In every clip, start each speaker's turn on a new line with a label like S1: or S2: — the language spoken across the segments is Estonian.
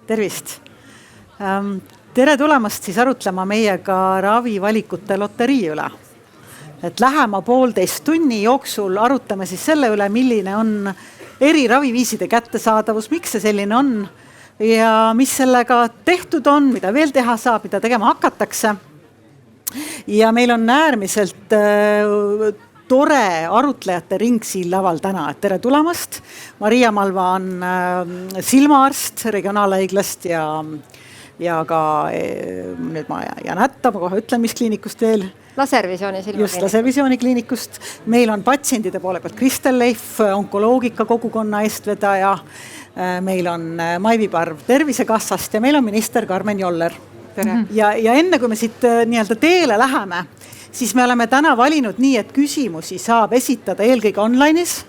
S1: Tervist! Tere tulemast siis arutlema meiega ravivalikute loterii üle. Et lähema 1,5 tunni jooksul arutame siis selle üle, milline on eri raviviiside kättesaadavus, miks see selline on ja mis sellega tehtud on, mida veel teha saab, mida tegema hakatakse. Ja meil on äärmiselt tore arutlejate ring siin laval täna. Tere tulemast! Maria Malva on silmaarst regionaalhaiglast ja ka nüüd ma jään hätta, ma kohe ütlen, mis kliinikust veel.
S2: Laservisiooni silmakliinikust.
S1: Just, Laservisiooni kliinikust. Meil on patsientide poole pealt Kristel Leif, onkoloogika kogukonna eestvedaja. Meil on Maivi Parv Tervisekassast ja meil on minister Karmen Joller. Ja enne kui me siit nii-öelda teele läheme, siis me oleme täna valinud nii, et küsimusi saab esitada eelkõige online'is.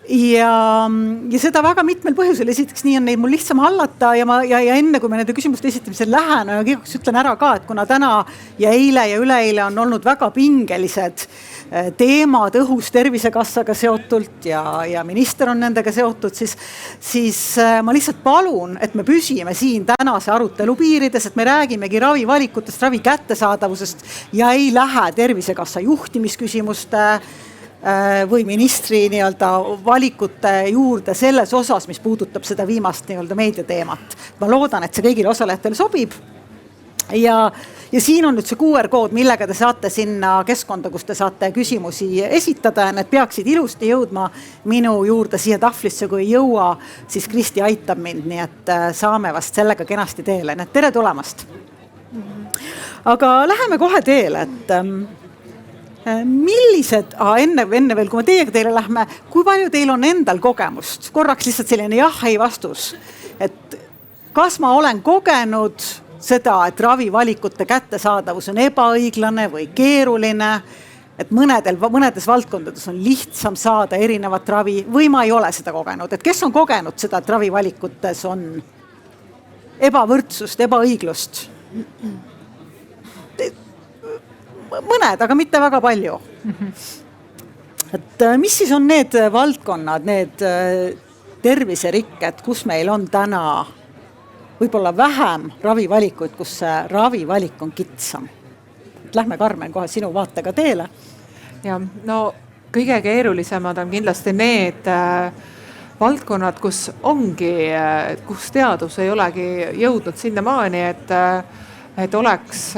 S1: Ja seda väga mitmel põhjusel. Esiteks nii on neid mul lihtsam hallata ja enne kui me nende küsimuste esitamisel lähen, ütlen ära ka, et kuna täna ja eile ja üleeile on olnud väga pingelised teemad õhus Tervisekassaga seotult ja minister on nendega seotud, siis ma lihtsalt palun, et me püsime siin tänase arutelu piirides, et me räägimegi ravivalikutest, ravi kättesaadavusest ja ei lähe Tervisekassa juhtimisküsimuste või ministri nii-öelda valikute juurde selles osas, mis puudutab seda viimast nii-öelda meediateemat. Ma loodan, et see kõigile osalejatele sobib. Ja siin on nüüd see QR-kood, millega te saate sinna keskkonda, kus te saate küsimusi esitada. Need peaksid ilusti jõudma minu juurde siia tahvlisse, kui ei jõua, siis Kristi aitab mind, nii et saame vast sellega kenasti teele. Nii et tere tulemast! Aga läheme kohe teele, et millised, enne veel, kui me teiega teile lähme, kui palju teil on endal kogemust? Korraks lihtsalt selline jah-ei vastus. Et kas ma olen kogenud seda, et ravivalikute kättesaadavus on ebaõiglane või keeruline, et mõnedes valdkondades on lihtsam saada erinevat ravi või ma ei ole seda kogenud? Et kes on kogenud seda, et ravivalikutes on ebavõrdsust, ebaõiglust? Mõned, aga mitte väga palju. Et mis siis on need valdkonnad, need terviserikked, kus meil on täna võib-olla vähem ravivalikuid, kus see ravivalik on kitsam? Lähme, Karmen, kohe sinu vaatega teele.
S3: Ja, no kõige keerulisemad on kindlasti need valdkonnad, kus teadus ei olegi jõudnud sinna maani, et oleks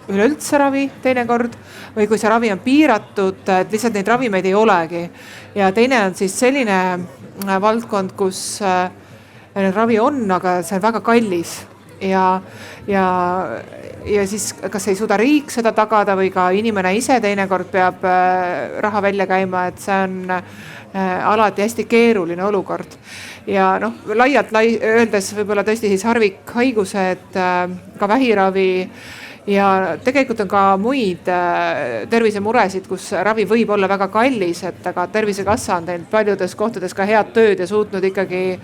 S3: üleüldse ravi teinekord või kui see ravi on piiratud, et lihtsalt neid ravimeid ei olegi. Ja teine on siis selline valdkond, kus ravi on, aga see on väga kallis ja siis kas ei suuda riik seda tagada või ka inimene ise teinekord peab raha välja käima, et see on alati hästi keeruline olukord. Ja laialt öeldes võib-olla tõesti siis harvikhaigused, ka vähiravi ja tegelikult on ka muid tervisemuresid, kus ravi võib olla väga kallis, et aga Tervisekassa on teinud paljudes kohtades ka head tööd ja suutnud ikkagi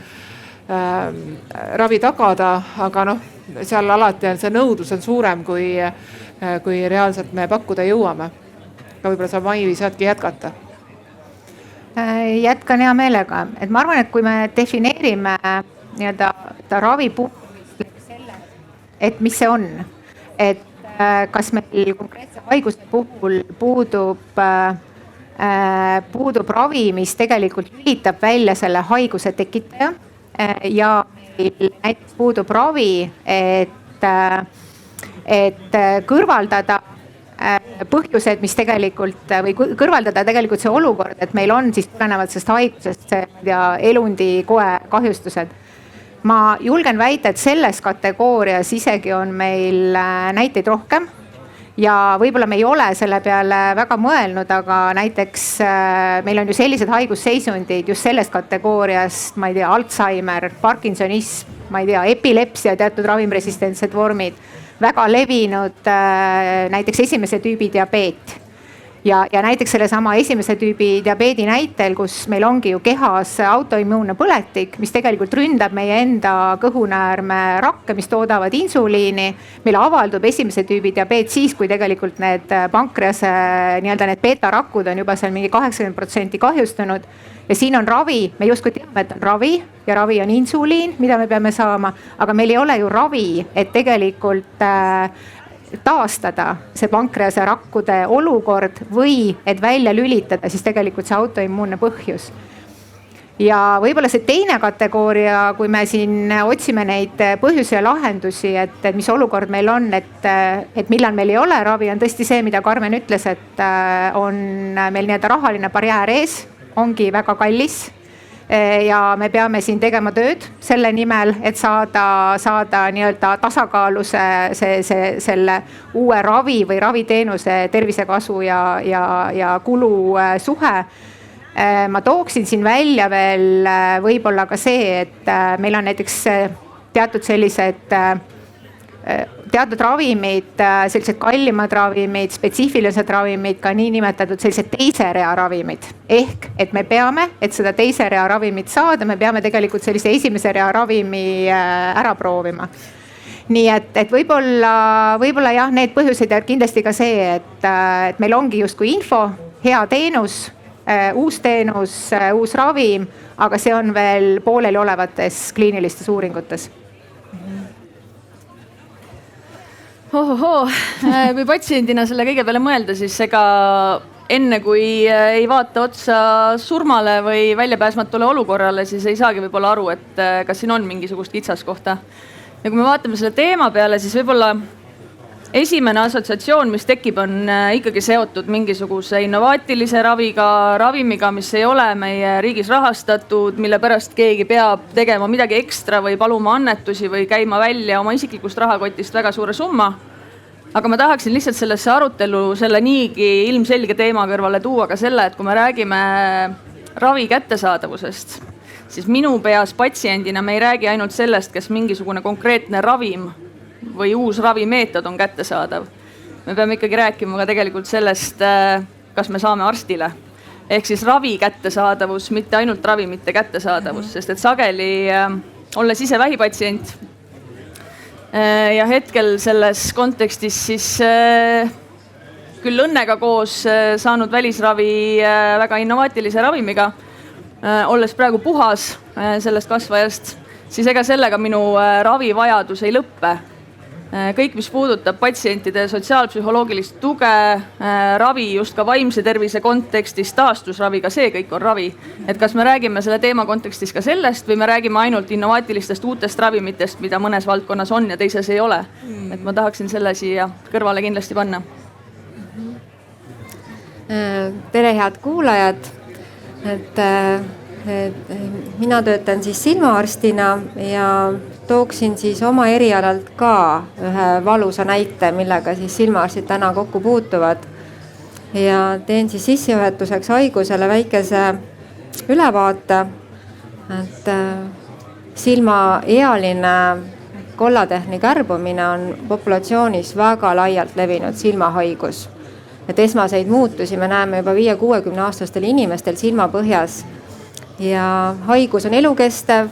S3: ravi tagada, aga seal alati on see nõudlus on suurem, kui reaalselt me pakkuda jõuame. Ka võib-olla sa, Maivi, saadki jätkata.
S2: Jätkan hea meelega. Et ma arvan, et kui me defineerime ravi puhul selle, et mis see on, et kas meil konkreetse haiguse puhul puudub ravi, mis tegelikult lülitab välja selle haiguse tekitaja ja meil näiteks puudub ravi, et kõrvaldada põhjused, mis tegelikult või kõrvaldada tegelikult see olukord, et meil on siis tulenevalt sellest haigusest elundi koe kahjustused. Ma julgen väita, et selles kategoorias isegi on meil näiteid rohkem ja võib-olla me ei ole selle peale väga mõelnud, aga näiteks meil on ju sellised haigusseisundid just sellest kategooriast, ma ei tea, Alzheimer, Parkinsonism, ma ei tea, epilepsia, teatud ravimresistentsed vormid, väga levinud näiteks esimese tüübi diabeet. ja näiteks sellesama esimese tüübi diabeedi näitel, kus meil ongi ju kehas autoimmuunne põletik, mis tegelikult ründab meie enda kõhunäärme rakke, mis toodavad insuliini. meil avaldub esimese tüübi diabeet siis, kui tegelikult need pankrease nii-öelda need beeta-rakud on juba seal mingi 80% kahjustunud. ja siin on ravi, me justkui teame, et on ravi ja ravi on insuliin, mida me peame saama, aga meil ei ole ju ravi, et tegelikult taastada see pankrease rakkude olukord või et välja lülitada siis tegelikult see autoimmuunne põhjus. ja võib-olla see teine kategooria, kui me siin otsime neid põhjusi ja lahendusi, et mis olukord meil on, et millal meil ei ole ravi, on tõesti see, mida Karmen ütles, et on meil nii-öelda rahaline barjäär ees, ongi väga kallis. ja me peame siin tegema tööd selle nimel, et saada nii-öelda tasakaalu selle uue ravi või raviteenuse tervisekasu ja kulu suhe. ma tooksin siin välja veel võib-olla ka see, et meil on näiteks teatud sellised teatud ravimid, sellised kallimad ravimid, spetsiifilised ravimid, ka niinimetatud sellised teise rea ravimid. ehk, et me peame, et seda teise rea ravimit saada, me peame tegelikult sellise esimese rea ravimi ära proovima. nii et võib-olla jah, need põhjused ja kindlasti ka see, et meil ongi justkui info, hea teenus, uus teenus, uus ravim, aga see on veel pooleli olevates kliinilistes uuringutes.
S4: Kui patsiendina selle kõige peale mõelda, siis ega enne kui ei vaata otsa surmale või väljapääsmatule olukorrale, siis ei saagi võib-olla aru, et kas siin on mingisugust kitsaskohta. Ja kui me vaatame selle teema peale, siis võib-olla esimene assotsiatsioon, mis tekib, on ikkagi seotud mingisuguse innovaatilise ravimiga, mis ei ole meie riigis rahastatud, mille pärast keegi peab tegema midagi ekstra või paluma annetusi või käima välja oma isiklikust rahakotist väga suure summa. Aga ma tahaksin lihtsalt sellesse arutelu selle niigi ilmselge teema kõrvale tuua ka selle, et kui me räägime ravi kättesaadavusest, siis minu peas patsiendina me ei räägi ainult sellest, kes mingisugune konkreetne ravim või uus ravimeetod on kättesaadav. Me peame ikkagi rääkima ka tegelikult sellest, kas me saame arstile. Ehk siis ravi kättesaadavus, mitte ainult ravimite kättesaadavus, sest et sageli olles ise vähipatsient ja hetkel selles kontekstis siis küll õnnega koos saanud välisravi väga innovaatilise ravimiga, olles praegu puhas sellest kasvajast, siis ega sellega minu ravivajadus ei lõppe. Kõik, mis puudutab patsientide sotsiaalpsühholoogilist tuge, ravi just ka vaimse tervise kontekstis, taastusravi, ka see kõik on ravi. Et kas me räägime selle teema kontekstis ka sellest või me räägime ainult innovaatilistest uutest ravimitest, mida mõnes valdkonnas on ja teises ei ole. Et ma tahaksin selle siia kõrvale kindlasti panna.
S5: Tere, head kuulajad. Mina töötan siis silmaarstina ja tooksin siis oma erialalt ka ühe valusa näite, millega siis silmaarstid täna kokku puutuvad. Ja teen siis sissejuhatuseks haigusele väikese ülevaate, et silmaealine kollatehni kärbumine on populatsioonis väga laialt levinud silmahaigus. Et esmaseid muutusi me näeme juba 5-60 aastastel inimestel silmapõhjas. Ja haigus on elukestev,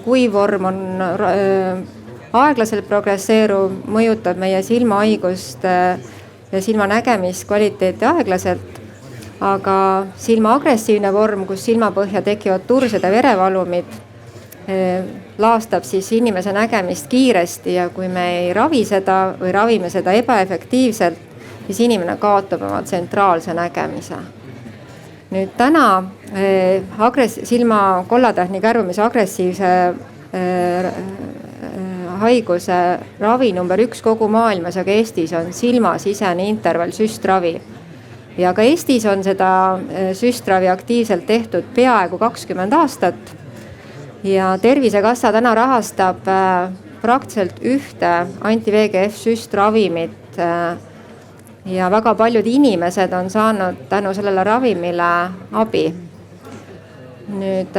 S5: kuivorm on aeglaselt progresseeruv, mõjutab meie silmahaigust ja silma nägemiskvaliteeti aeglaselt. Aga silma agressiivne vorm, kus silmapõhja tekivad tursed ja verevalumid, laastab siis inimese nägemist kiiresti ja kui me ei ravi seda või ravime seda ebaefektiivselt, siis inimene kaotab oma tsentraalse nägemise. Nüüd täna silma kollatehni kärbumise agressiivse haiguse ravi number 1 kogu maailmas, aga Eestis on silmasisene intervallsüstravi. Ja ka Eestis on seda süstravi aktiivselt tehtud peaaegu 20 aastat. Ja Tervisekassa täna rahastab praktiliselt ühte anti-VEGF süstravimit. Ja väga paljud inimesed on saanud tänu sellele ravimile abi. Nüüd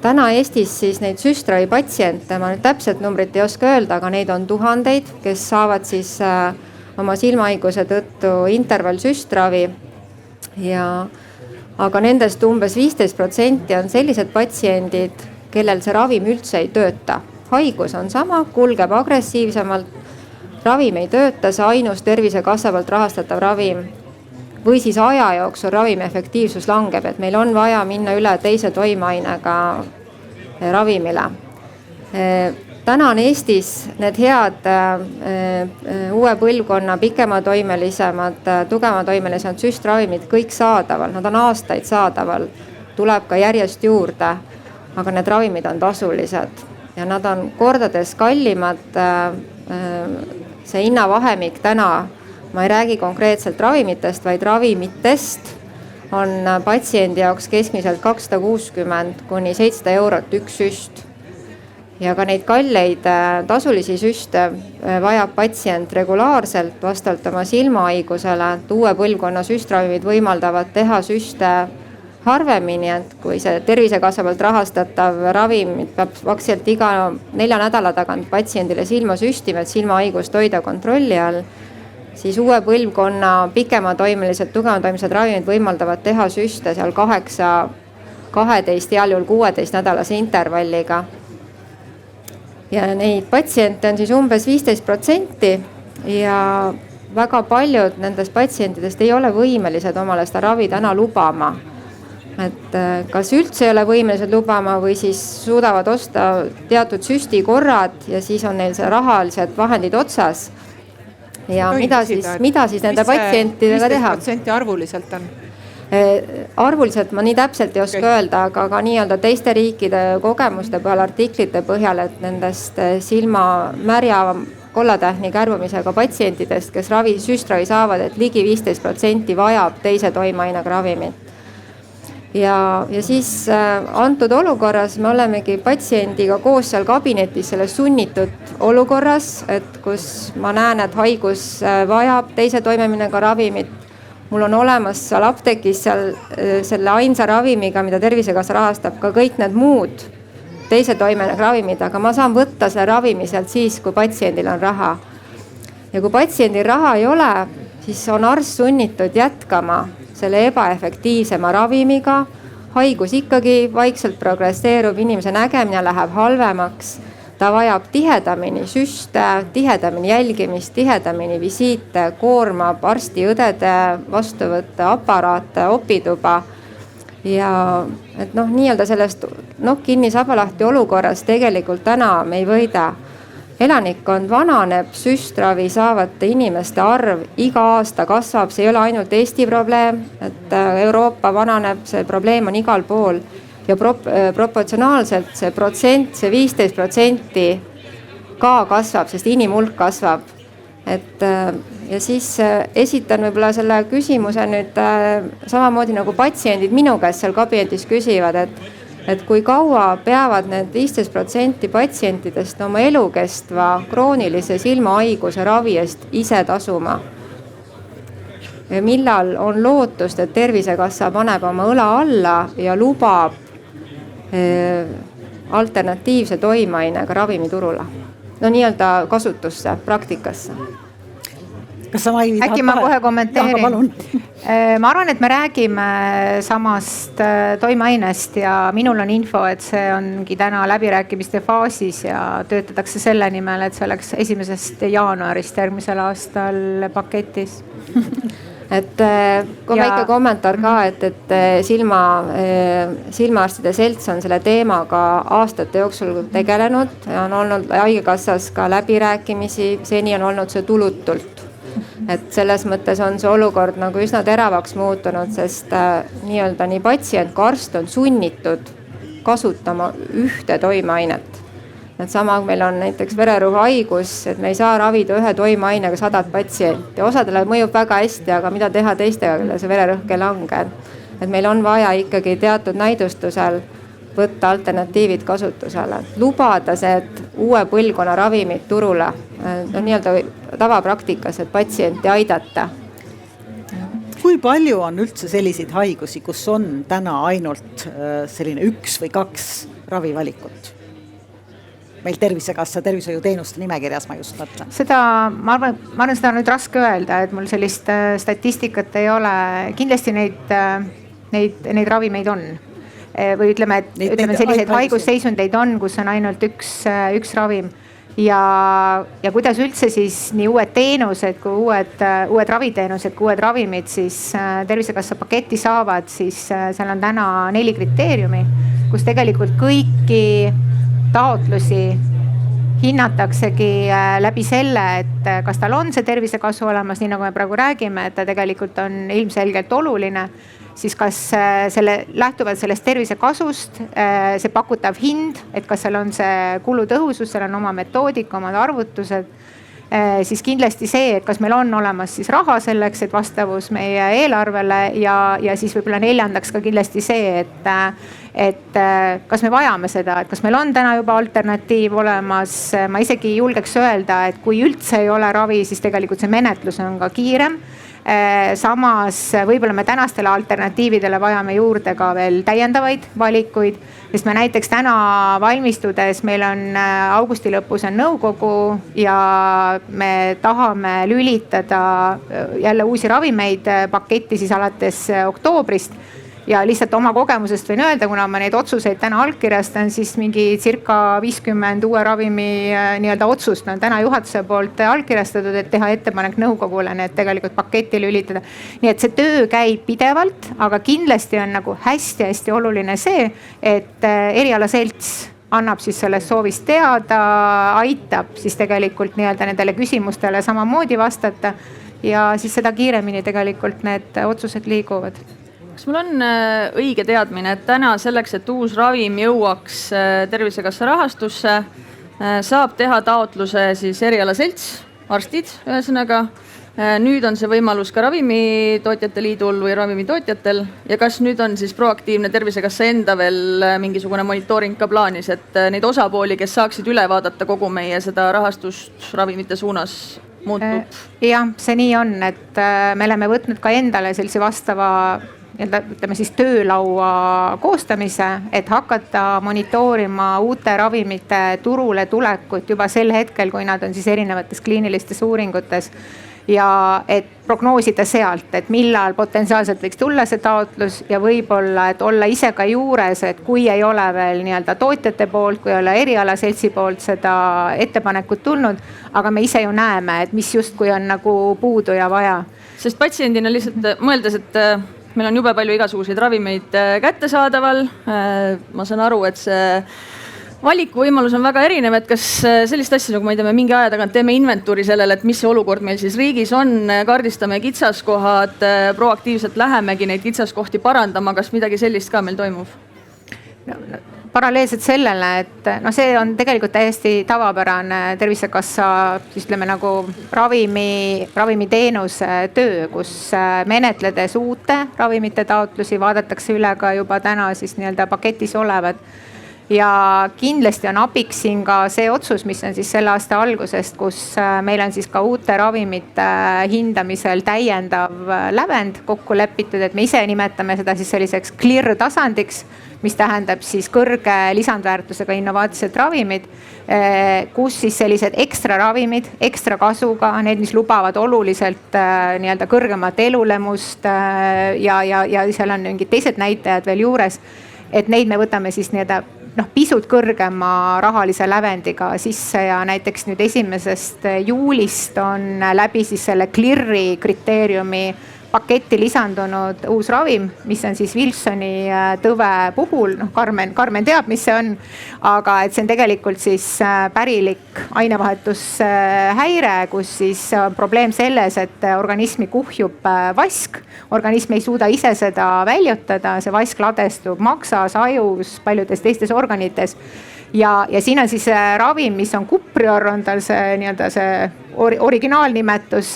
S5: täna Eestis siis neid süstravi patsiente, ma nüüd täpselt numbrit ei oska öelda, aga neid on tuhandeid, kes saavad siis oma silmahaiguse tõttu intervallsüstravi aga nendest umbes 15% on sellised patsiendid, kellel see ravim üldse ei tööta. Haigus on sama, kulgeb agressiivsemalt, ravim ei tööta, see ainus Tervisekassa poolt rahastatav ravim või siis aja jooksul ravimi efektiivsus langeb, et meil on vaja minna üle teise toimeainega ravimile. Täna on Eestis need head uue põlvkonna pikematoimelisemad, tugevatoimelisemad süstravimid kõik saadaval, nad on aastaid saadaval, tuleb ka järjest juurde, aga need ravimid on tasulised ja nad on kordades kallimad. See hinnavahemik täna, ma ei räägi konkreetselt ravimitest, vaid ravimitest on patsiendi jaoks keskmiselt 260 kuni 700 eurot üks süst. Ja ka neid kalleid tasulisi süste vajab patsient regulaarselt vastavalt oma silmahaigusele. Uue põlvkonna süstravimid võimaldavad teha süste harvemini, et kui see Tervisekassa poolt rahastatav ravim peab vaksilt iga 4 nädala tagant patsiendile silma süstima, et silmahaigust hoida kontrolli all, siis uue põlvkonna pikematoimelised, tugevatoimelised ravimid võimaldavad teha süste seal 8, 12, heal juhul 16 nädalase intervalliga. Ja neid patsiente on siis umbes 15% ja väga paljud nendest patsientidest ei ole võimelised omale seda ravi täna lubama. Et kas üldse ei ole võimelised lubama või siis suudavad osta teatud süstikorrad ja siis on neil see rahalised vahendid otsas. Ja mida siis nende patsientidega teha?
S3: 15% arvuliselt on?
S5: Arvuliselt ma nii täpselt ei oska öelda, aga ka nii-öelda teiste riikide kogemuste põhjal, artiklite põhjal, et nendest silma märja kollatähni kärbumisega patsientidest, kes süstravi saavad, et ligi 15% vajab teise toimeainega ravimit. Ja siis antud olukorras me olemegi patsiendiga koos seal kabinetis selles sunnitud olukorras, et kus ma näen, et haigus vajab teise toimeainega ravimit. Mul on olemas seal apteekis selle ainsa ravimiga, mida Tervisekassa rahastab, ka kõik need muud teise toimeainega ravimid, aga ma saan võtta selle ravimi sealt siis, kui patsiendil on raha. Ja kui patsiendil raha ei ole, siis on arst sunnitud jätkama selle ebaefektiivsema ravimiga. Haigus ikkagi vaikselt progresseerub, inimese nägemine läheb halvemaks. Ta vajab tihedamini süste, tihedamini jälgimist, tihedamini visiite, koormab arsti-õdede vastuvõtte, aparaate, opituba. Ja et nii-öelda sellest kinni sabalahti olukorras tegelikult täna me ei võida. Elanikkond vananeb, süstravi saavate inimeste arv iga aasta kasvab, see ei ole ainult Eesti probleem, et Euroopa vananeb, see probleem on igal pool. Ja proportsionaalselt see protsent, see 15% ka kasvab, sest inimhulk kasvab. Ja siis esitan võib-olla selle küsimuse nüüd samamoodi nagu patsiendid minu käest seal kabinetis küsivad, et kui kaua peavad need 15% patsientidest oma elukestva kroonilise silmahaiguse ravi eest ise tasuma. Ja millal on lootust, et Tervisekassa paneb oma õla alla ja lubab alternatiivse toimeainega ravimiturule. Nii-öelda kasutusse, praktikasse.
S2: Äkki ma kohe kommenteerin. Ma arvan, et me räägime samast toimeainest ja minul on info, et see ongi täna läbirääkimiste faasis ja töötatakse selle nimel, et see oleks 1. jaanuarist järgmisel aastal paketis.
S5: Et väike kommentaar ka, et silmaarstide selts on selle teemaga aastate jooksul tegelenud ja on olnud haigekassas ka läbirääkimisi, seni on olnud see tulutult. Et selles mõttes on see olukord nagu üsna teravaks muutunud, sest nii-öelda nii patsient kui arst on sunnitud kasutama ühte toimeainet. Et sama meil on näiteks vererõhuhaigus, et me ei saa ravida ühe toimeainega 100 patsienti. Osadele mõjub väga hästi, aga mida teha teistega, kelle see vererõhk ei lange. Et meil on vaja ikkagi teatud näidustusel võtta alternatiivid kasutusele. Lubada see uue põlvkonna ravimid turule, nii-öelda tavapraktikas, et patsienti aidata.
S1: Kui palju on üldse selliseid haigusi, kus on täna ainult selline 1 või 2 ravivalikut? meil Tervisekassa tervishoiuteenuste nimekirjas, ma just mõtlen?
S2: Seda, ma arvan, seda on nüüd raske öelda, et mul sellist statistikat ei ole. Kindlasti neid ravimeid on. Või ütleme selliseid haigusseisundeid on, kus on ainult üks ravim. Ja kuidas üldse siis nii uued teenused kui uued raviteenused kui uued ravimid siis Tervisekassa paketti saavad, siis seal on täna 4 kriteeriumi, kus tegelikult kõiki taotlusi hinnataksegi läbi selle, et kas tal on see tervisekasu olemas, nii nagu me praegu räägime, et ta tegelikult on ilmselgelt oluline, siis kas lähtuvalt sellest tervisekasust, see pakutav hind, et kas seal on see kulutõhusus, seal on oma metoodika, omad arvutused, siis kindlasti see, et kas meil on olemas siis raha selleks, et vastavus meie eelarvele ja siis võib-olla 4. ka kindlasti see, et kas me vajame seda, et kas meil on täna juba alternatiiv olemas. Ma isegi julgeks öelda, et kui üldse ei ole ravi, siis tegelikult see menetlus on ka kiirem. Samas võib-olla me tänastele alternatiividele vajame juurde ka veel täiendavaid valikuid, sest me näiteks täna valmistudes, meil on augusti lõpus on nõukogu ja me tahame lülitada jälle uusi ravimeid paketti siis alates oktoobrist. Ja lihtsalt oma kogemusest võin öelda, kuna ma neid otsuseid täna allkirjastan, siis mingi circa 50 uue ravimi nii-öelda otsust on täna juhatuse poolt allkirjastatud, et teha ettepanek nõukogule need tegelikult paketti lülitada. Nii et see töö käib pidevalt, aga kindlasti on nagu hästi-hästi oluline see, et erialaselts annab siis sellest soovist teada, aitab siis tegelikult nii-öelda nendele küsimustele samamoodi vastata ja siis seda kiiremini tegelikult need otsused liiguvad.
S4: Kas mul on õige teadmine, et täna selleks, et uus ravim jõuaks Tervisekassa rahastusse, saab teha taotluse siis erialaselts, arstid ühesõnaga. Nüüd on see võimalus ka Ravimitootjate Liidul või ravimitootjatel ja kas nüüd on siis proaktiivne Tervisekassa enda veel mingisugune monitooring ka plaanis, et neid osapooli, kes saaksid üle vaadata kogu meie seda rahastust ravimite suunas muutub?
S2: Jah, see nii on, et me oleme võtnud ka endale sellise vastava ütleme siis töölaua koostamise, et hakata monitoorima uute ravimite turule tulekut juba sel hetkel, kui nad on siis erinevates kliinilistes uuringutes ja et prognoosida sealt, et millal potentsiaalselt võiks tulla see taotlus ja võib-olla, et olla ise ka juures, et kui ei ole veel nii-öelda tootjate poolt, kui ei ole erialaseltsi poolt seda ettepanekut tulnud, aga me ise ju näeme, et mis justkui on nagu puudu ja vaja.
S4: Sest patsiendina lihtsalt mõeldes, et meil on jube palju igasuguseid ravimeid kättesaadaval. Ma saan aru, et see valikuvõimalus on väga erinev, et kas sellist asja, nagu ma ei tea, me mingi aja tagant teeme inventuuri sellele, et mis see olukord meil siis riigis on, kaardistame kitsaskohad, proaktiivselt lähemegi neid kitsaskohti parandama, kas midagi sellist ka meil toimub?
S2: Paralleelselt sellele, et see on tegelikult täiesti tavapärane Tervisekassa siis ütleme nagu ravimiteenuse töö, kus menetledes uute ravimite taotlusi vaadatakse üle ka juba täna siis nii-öelda paketis olevad. Ja kindlasti on abiks siin ka see otsus, mis on siis selle aasta algusest, kus meil on siis ka uute ravimite hindamisel täiendav lävend kokku lepitud, et me ise nimetame seda siis selliseks clear tasandiks, mis tähendab siis kõrge lisandväärtusega innovaatsed ravimid, kus siis sellised ekstra ravimid, ekstra kasuga, need, mis lubavad oluliselt nii-öelda kõrgemat elulemust ja seal on mingid teised näitajad veel juures, et neid me võtame siis nii-öelda pisut kõrgema rahalise lävendiga sisse ja näiteks nüüd 1. juulist on läbi siis selle Cleari kriteeriumi paketti lisandunud uus ravim, mis on siis Wilsoni tõve puhul, Karmen teab, mis see on, aga et see on tegelikult siis pärilik ainevahetushäire, kus siis on probleem selles, et organismi kuhjub vask, organism ei suuda ise seda väljutada, see vask ladestub maksas, ajus, paljudes teistes organites. Ja siin on siis ravim, mis on Cuprior, on tal see nii-öelda see originaalnimetus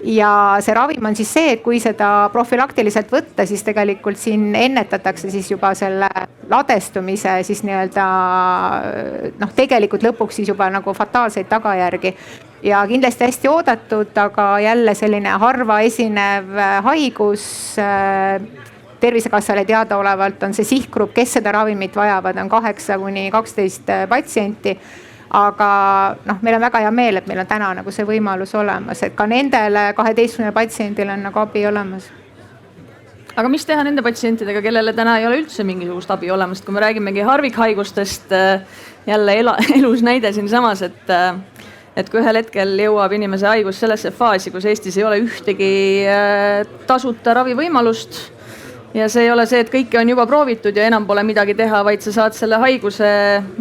S2: ja see ravim on siis see, et kui seda profülaktiliselt võtta, siis tegelikult siin ennetatakse siis juba selle ladestumise siis nii-öelda tegelikult lõpuks siis juba nagu fataalseid tagajärgi. Ja kindlasti hästi oodatud, aga jälle selline harva esinev haigus. Tervisekassale teadaolevalt on see sihtgrupp, kes seda ravimit vajavad, on 8–12 patsienti. aga noh, meil on väga hea meel, et meil on täna nagu see võimalus olemas, et ka nendele 12 patsiendile on nagu abi olemas.
S4: Aga mis teha nende patsientidega, kellele täna ei ole üldse mingisugust abi olemas, kui me räägimegi harvikhaigustest, jälle elus näide siinsamas, et kui ühel hetkel jõuab inimese haigus sellesse faasi, kus Eestis ei ole ühtegi tasuta ravivõimalust ja see ei ole see, et kõike on juba proovitud ja enam pole midagi teha, vaid sa saad selle haiguse,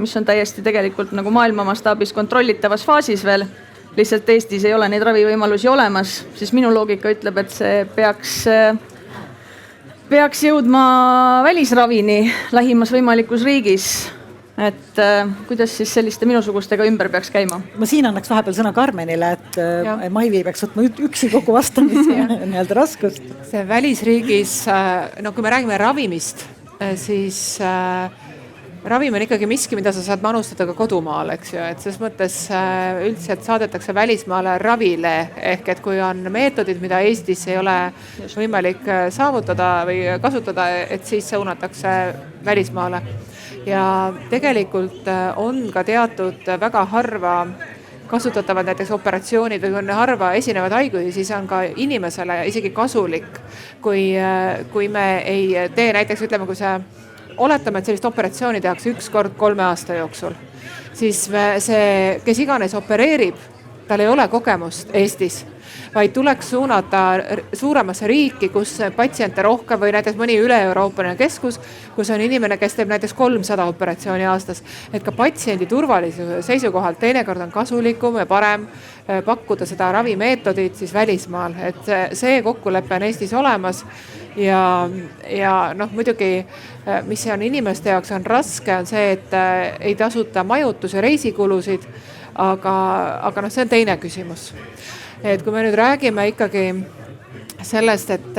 S4: mis on täiesti tegelikult nagu maailma mastaabis kontrollitavas faasis veel, lihtsalt Eestis ei ole neid ravivõimalusi olemas, siis minu loogika ütleb, et see peaks jõudma välisravini lähimas võimalikus riigis. Et kuidas siis selliste minusugustega ümber peaks käima?
S1: Ma siin annaks vahepeal sõna Karmenile, et Maivi peaks võtma üksi kogu vastamise nii-öelda raskust.
S3: See välisriigis, no kui me räägime ravimist, siis ravim on ikkagi miski, mida sa saad manustada ka kodumaal, eks ju, et selles mõttes üldiselt saadetakse välismaale ravile, ehk et kui on meetodid, mida Eestis ei ole võimalik saavutada või kasutada, et siis suunatakse välismaale. Ja tegelikult on ka teatud väga harva kasutatavad näiteks operatsioonid või on harva esinevad haigusi, siis on ka inimesele isegi kasulik, kui me ei tee näiteks, ütleme, kui oletame, et sellist operatsiooni tehakse 1 kord 3 aasta jooksul, siis see, kes iganes opereerib, tal ei ole kogemust Eestis, vaid tuleks suunata suuremasse riiki, kus patsiente rohkem või näiteks mõni üle-euroopaline keskus, kus on inimene, kes teeb näiteks 300 operatsiooni aastas. Et ka patsiendi turvalisuse seisukohalt teinekord on kasulikum ja parem pakkuda seda ravimeetodit siis välismaal. Et see kokkulepe on Eestis olemas ja noh, muidugi, mis on inimeste jaoks on raske, on see, et ei tasuta majutus- ja reisikulusid, aga noh, see on teine küsimus. Et kui me nüüd räägime ikkagi sellest, et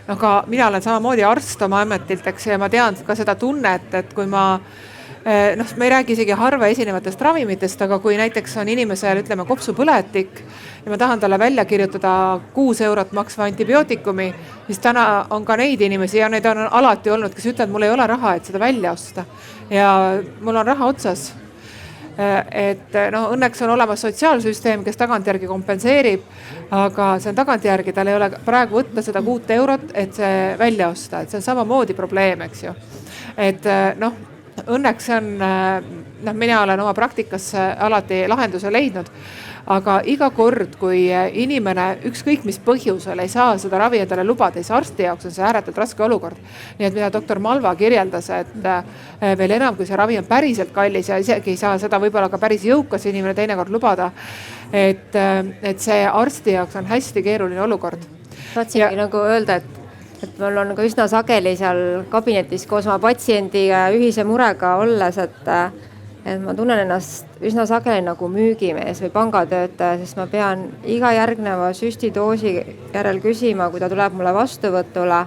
S3: no ka mina olen samamoodi arst oma ametilt, eks, ja ma tean ka seda tunnet, et kui ma noh, me ei räägi isegi harva esinevatest ravimitest, aga kui näiteks on inimesel, ütleme, kopsupõletik ja ma tahan talle välja kirjutada 6 eurot maksva antibiootikumi, siis täna on ka neid inimesi ja neid on alati olnud, kes ütlevad, mul ei ole raha, et seda välja osta ja mul on raha otsas. Et no, õnneks on olemas sotsiaalsüsteem, kes tagantjärgi kompenseerib, aga see on tagantjärgi, tal ei ole praegu võtta seda 6 eurot, et see välja osta, et see on samamoodi probleem, eks ju. Et noh, õnneks on, noh, mina olen oma praktikas alati lahenduse leidnud, aga iga kord, kui inimene ükskõik mis põhjusel ei saa seda ravi endale lubada, siis arsti jaoks on see ääretult raske olukord. Nii et mida doktor Malva kirjeldas, et veel enam, kui see ravi on päriselt kallis ja isegi ei saa seda võib-olla ka päris jõukas inimene teinekord lubada, et see arsti jaoks on hästi keeruline olukord.
S5: Tahtsingi nagu öelda, et mul on ka üsna sageli seal kabinetis koos oma patsiendiga ühise murega olles, et ma tunnen ennast üsna sageli nagu müügimees või pangatöötaja, sest ma pean iga järgneva süstidoosi järel küsima, kui ta tuleb mulle vastuvõtule,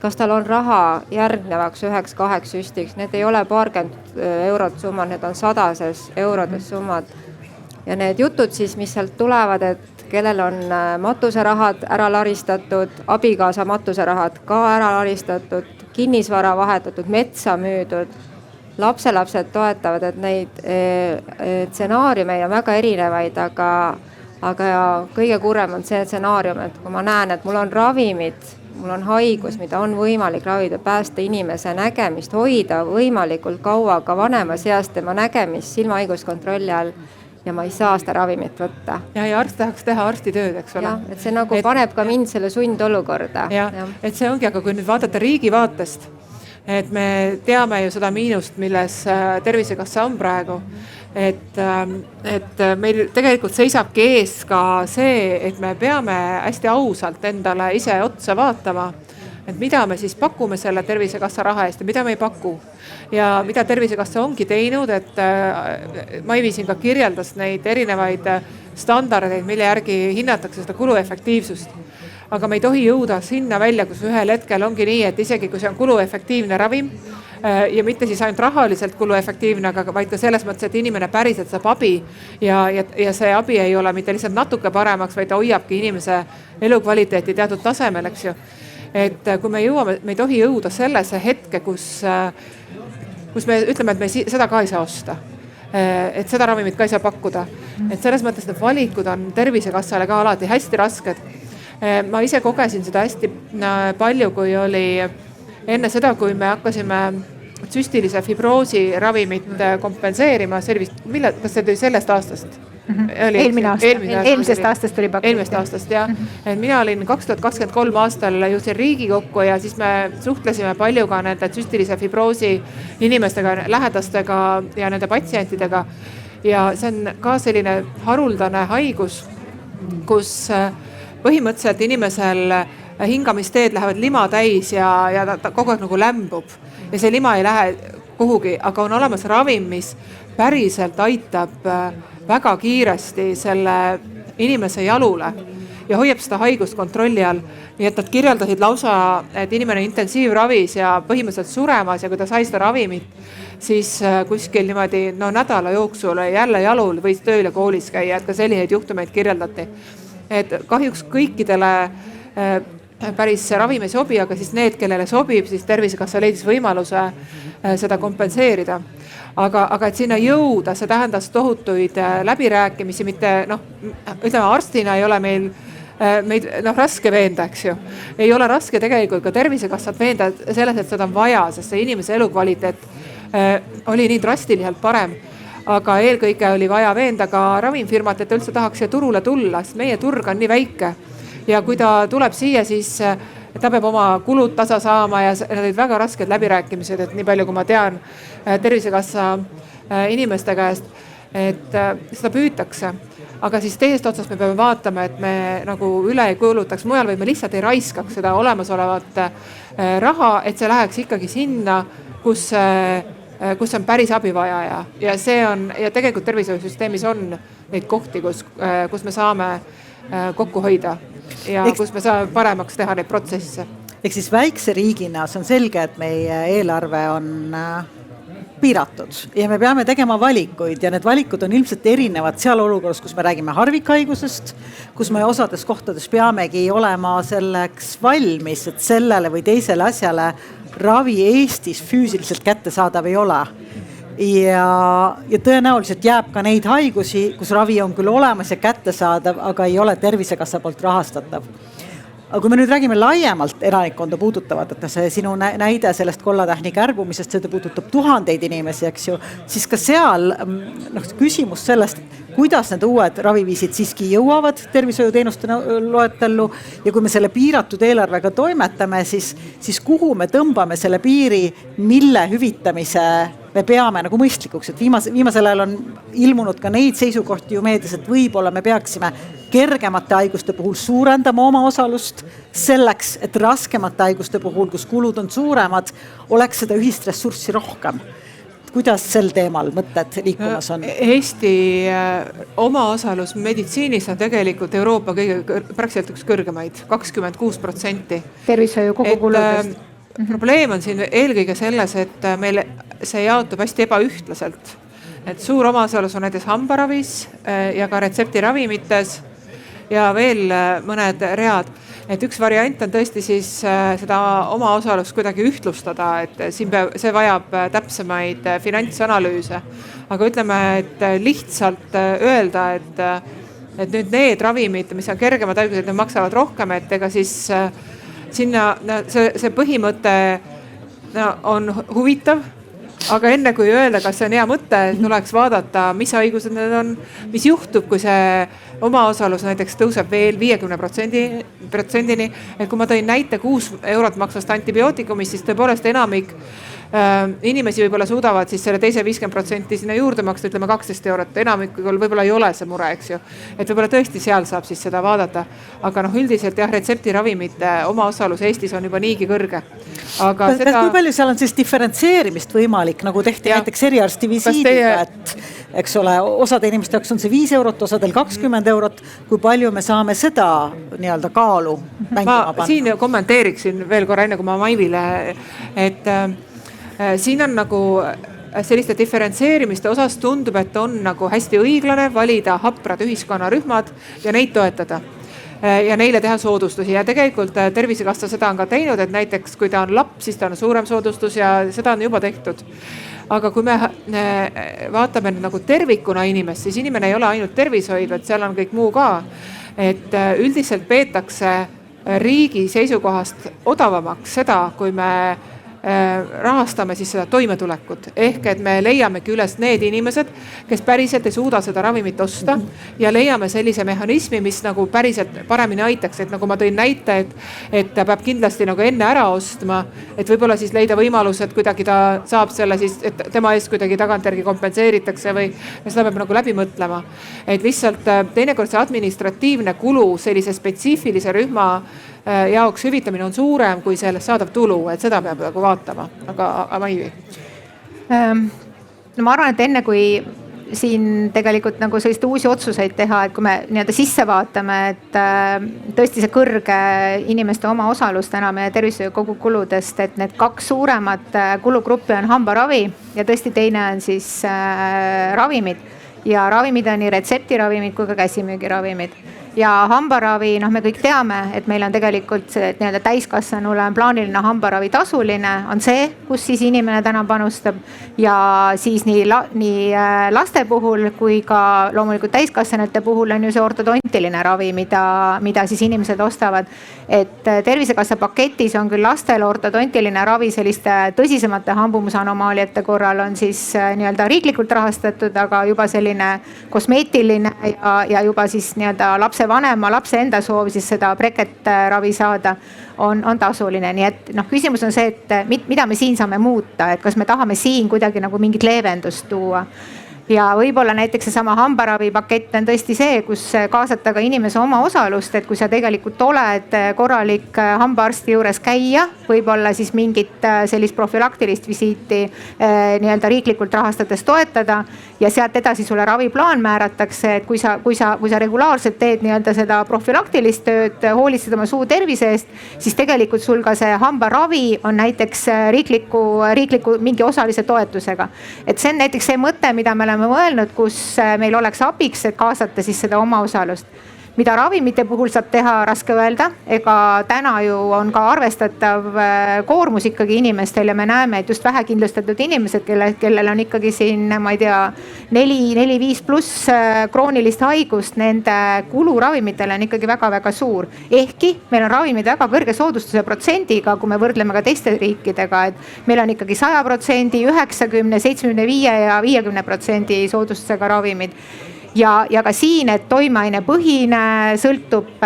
S5: kas tal on raha järgnevaks 1-2 süstiks. Need ei ole paarkümmend eurot summad, need on 100 eurodes summad. Ja need jutud siis, mis sealt tulevad, et kellel on matuserahad ära laristatud, abikaasa matuserahad ka ära laristatud, kinnisvara vahetatud, metsa müüdud, lapselapsed toetavad, et neid stsenaariumeid on väga erinevaid, aga kõige kurvem on see stsenaarium, et kui ma näen, et mul on ravimid, mul on haigus, mida on võimalik ravida, päästa inimese nägemist, hoida võimalikult kaua ka vanemas eas tema nägemist silmahaiguskontrolli all ja ma ei saa seda ravimit võtta.
S3: Ja arst tahaks teha arsti tööd, eks ole.
S5: Ja, et see nagu paneb ka mind selle sundolukorda.
S3: Ja, et see ongi, aga kui nüüd vaadata riigi vaatest, et me teame ju seda miinust, milles Tervisekassa on praegu, et meil tegelikult seisabki ees ka see, et me peame hästi ausalt endale ise otsa vaatama, et mida me siis pakume selle Tervisekassa raha eest ja mida me ei paku. Ja mida Tervisekassa ongi teinud, et Maivi siin ka kirjeldas neid erinevaid standardeid, mille järgi hinnatakse seda kuluefektiivsust. Aga me ei tohi jõuda sinna välja, kus ühel hetkel ongi nii, et isegi kui see on kuluefektiivne ravim ja mitte siis ainult rahaliselt kuluefektiivne, aga vaid ka selles mõttes, et inimene päriselt saab abi ja see abi ei ole mitte lihtsalt natuke paremaks, vaid ta hoiabki inimese elukvaliteeti teatud tasemel, eks ju. Et kui me jõuame, me ei tohi jõuda sellesse hetke, kus me ütleme, et me seda ka ei saa osta. et seda ravimit ka ei saa pakkuda. Et selles mõttes need valikud on Tervisekassale ka alati hästi rasked. Ma ise kogesin seda hästi palju, kui oli enne seda, kui me hakkasime süstilise fibroosi ravimit kompenseerima. Kas see tuli sellest aastast?
S2: Eelmisest aastast tuli pakkuda.
S3: Eelmisest aastast, jah. Et mina olin 2023 aastal jõudsin Riigikokku ja siis me suhtlesime palju ka nende süstilise fibroosi inimestega, lähedastega ja nende patsientidega. Ja see on ka selline haruldane haigus, kus põhimõtteliselt inimesel hingamisteed lähevad lima täis ja ta kogu aeg nagu lämbub. Ja see lima ei lähe kuhugi, aga on olemas ravim, mis päriselt aitab väga kiiresti selle inimese jalule ja hoiab seda haigust kontrolli all. Nii et nad kirjeldasid lausa, et inimene intensiivravis ja põhimõtteliselt suremas ja kui ta sai seda ravimit, siis kuskil niimoodi nädala jooksul jälle jalul võis tööl ja koolis käia, et ka selliseid juhtumeid kirjeldati. Et kahjuks kõikidele päris see ravim ei sobi, aga siis need, kellele sobib, siis Tervisekassa leidis võimaluse seda kompenseerida. Aga et sinna jõuda, see tähendas tohutuid läbirääkimisi, mitte ütleme arstina ei ole meid raske veenda, eks ju. Ei ole raske tegelikult ka Tervisekassat veenda selles, et seda on vaja, sest see inimese elukvaliteet oli nii drastiliselt parem. Aga eelkõige oli vaja veenda ka ravimfirmat, et üldse tahaks siia turule tulla, sest meie turg on nii väike. Ja kui ta tuleb siia, siis ta peab oma kulud tasa saama ja need olid väga rasked läbirääkimised, et nii palju, kui ma tean Tervisekassa inimeste käest, et seda püütakse. Aga siis teisest otsast me peame vaatama, et me nagu üle ei kulutaks mujal või me lihtsalt ei raiskaks seda olemasolevat raha, et see läheks ikkagi sinna, kus on päris abivajaja. Ja see on, ja tegelikult tervishoiusüsteemis on neid kohti, kus me saame kokku hoida ja kus me saame paremaks teha neid protsesse.
S1: Ehk siis väikse riigina see on selge, et meie eelarve on piiratud ja me peame tegema valikuid ja need valikud on ilmselt erinevad seal olukorras, kus me räägime harvikhaigusest, kus me osades kohtades peamegi olema selleks valmis, et sellele või teisele asjale ravi Eestis füüsiliselt kättesaadav ei ole. Ja tõenäoliselt jääb ka neid haigusi, kus ravi on küll olemas ja kättesaadav, aga ei ole Tervisekassa poolt rahastatav. Aga kui me nüüd räägime laiemalt elanikkonda puudutavat, et see sinu näide sellest kollatähni kärbumisest, seda puudutab tuhandeid inimesi, eks ju, siis ka seal küsimus sellest, kuidas need uued raviviisid siiski jõuavad tervishoiuteenuste loetellu ja kui me selle piiratud eelarvega toimetame, siis kuhu me tõmbame selle piiri, mille hüvitamise me peame nagu mõistlikuks, et viimasel ajal on ilmunud ka neid seisukohti ju meedias, et võib-olla me peaksime kergemate haiguste puhul suurendama oma osalust selleks, et raskemate haiguste puhul, kus kulud on suuremad, oleks seda ühist ressurssi rohkem. Kuidas sel teemal mõtted liikumas on?
S3: Eesti omaosalus meditsiinis on tegelikult Euroopa praktiliselt üks kõrgemaid, 26%.
S2: Tervishoiu kogukuludest.
S3: Probleem on siin eelkõige selles, et meil see jaotub hästi ebaühtlaselt. Et suur omaosalus on näiteks hambaravis ja ka retseptiravimites ja veel mõned read. Et üks variant on tõesti siis seda omaosalust kuidagi ühtlustada, et see vajab täpsemaid finantsanalüüse. Aga ütleme, et lihtsalt öelda, et nüüd need ravimid, mis on kergemad haigused, need maksavad rohkem, et ega siis sinna see põhimõte on huvitav, aga enne kui öelda, kas see on hea mõte, tuleks vaadata, mis haigused need on, mis juhtub, kui see omaosalus näiteks tõuseb veel 50%-ni. Et kui ma tõin näite 6 eurot maksvast antibiootikumist, siis tõepoolest enamik inimesi võib-olla suudavad siis selle teise 50% sinna juurde maksta, ütleme 12 eurot. Enamikul võib-olla ei ole see mure, eks ju. Et võib-olla tõesti seal saab siis seda vaadata. Aga üldiselt jah, retseptiravimite omaosalus Eestis on juba niigi kõrge. Aga
S1: kui palju seal on siis diferentseerimist võimalik, nagu tehti näiteks eriarsti visiidiga, et eks ole, osade inimeste jaoks on see 5 eurot, osadel 20 eurot. Kui palju me saame seda nii-öelda kaalu mängima panna?
S3: Ma siin kommenteeriksin veel korra enne, kui ma Maivile, et siin on nagu selliste diferentseerimiste osas tundub, et on nagu hästi õiglane valida haprad ühiskonnarühmad ja neid toetada ja neile teha soodustusi. Ja tegelikult Tervisekassa seda on ka teinud, et näiteks kui ta on laps, siis ta on suurem soodustus ja seda on juba tehtud. aga kui me vaatame nagu tervikuna inimest, siis inimene ei ole ainult tervishoid, vaid seal on kõik muu ka. Et üldiselt peetakse riigi seisukohast odavamaks seda, kui me rahastame siis seda toimetulekut. Ehk et me leiamegi üles need inimesed, kes päriselt ei suuda seda ravimit osta ja leiame sellise mehhanismi, mis nagu päriselt paremini aitaks. Et nagu ma tõin näite, et ta peab kindlasti nagu enne ära ostma, et võib-olla siis leida võimalus, et kuidagi ta saab selle siis, et tema eest kuidagi tagantjärgi kompenseeritakse või seda peab nagu läbi mõtlema. Et lihtsalt teinekord see administratiivne kulu sellise spetsiifilise rühma jaoks hüvitamine on suurem kui sellest saadav tulu, et seda peab nagu vaatama, aga Maivi.
S2: No ma arvan, et enne kui siin tegelikult nagu sellist uusi otsuseid teha, et kui me nii-öelda sisse vaatame, et tõesti see kõrge inimeste omaosalus täna meie tervishoiu kogukuludest, et need 2 suuremat kulugruppi on hambaravi ja tõesti teine on siis ravimid ja ravimid on nii retseptiravimid kui ka käsimüügiravimid. Ja hambaravi, me kõik teame, et meil on tegelikult see nii-öelda täiskasvanule on plaaniline hambaravi tasuline, on see, kus siis inimene täna panustab. Ja siis nii laste puhul kui ka loomulikult täiskasvanute puhul on ju see ortodontiline ravi, mida siis inimesed ostavad. Et Tervisekassa paketis on küll lastele ortodontiline ravi selliste tõsisemate hambumusanomaalide korral on siis nii-öelda riiklikult rahastatud, aga juba selline kosmeetiline ja juba siis nii-öelda lapse enda soov siis seda brekett-ravi saada on tasuline. Nii et küsimus on see, et mida me siin saame muuta, et kas me tahame siin kuidagi nagu mingit leevendust tuua. Ja võib-olla näiteks seesama hambaravi pakett on tõesti see, kus kaasata ka inimese oma osalust, et kui sa tegelikult oled korralik hambaarsti juures käia, võib-olla siis mingit sellist profülaktilist visiiti nii-öelda riiklikult rahastades toetada ja sealt edasi sulle raviplaan määratakse, et kui sa regulaarselt teed nii-öelda seda profülaktilist tööd, hoolitsed oma suu tervise eest, siis tegelikult sul ka see hambaravi on näiteks riikliku mingi osalise toetusega. Et see on näiteks see mõte, mida me oleme mõelnud, kus meil oleks abiks, et kaasata siis seda omaosalust. Mida ravimite puhul saab teha, raske öelda, ega täna ju on ka arvestatav koormus ikkagi inimestel ja me näeme, et just vähekindlustatud inimesed, kellel on ikkagi siin, ma ei tea, 4-5 pluss kroonilist haigust, nende kulu ravimitele on ikkagi väga-väga suur. Ehkki meil on ravimid väga kõrge soodustuse protsendiga, kui me võrdleme ka teiste riikidega, et meil on ikkagi 100%, 90%, 75% ja 50% soodustusega ravimid. Ja ka siin, et toimeaine põhine sõltub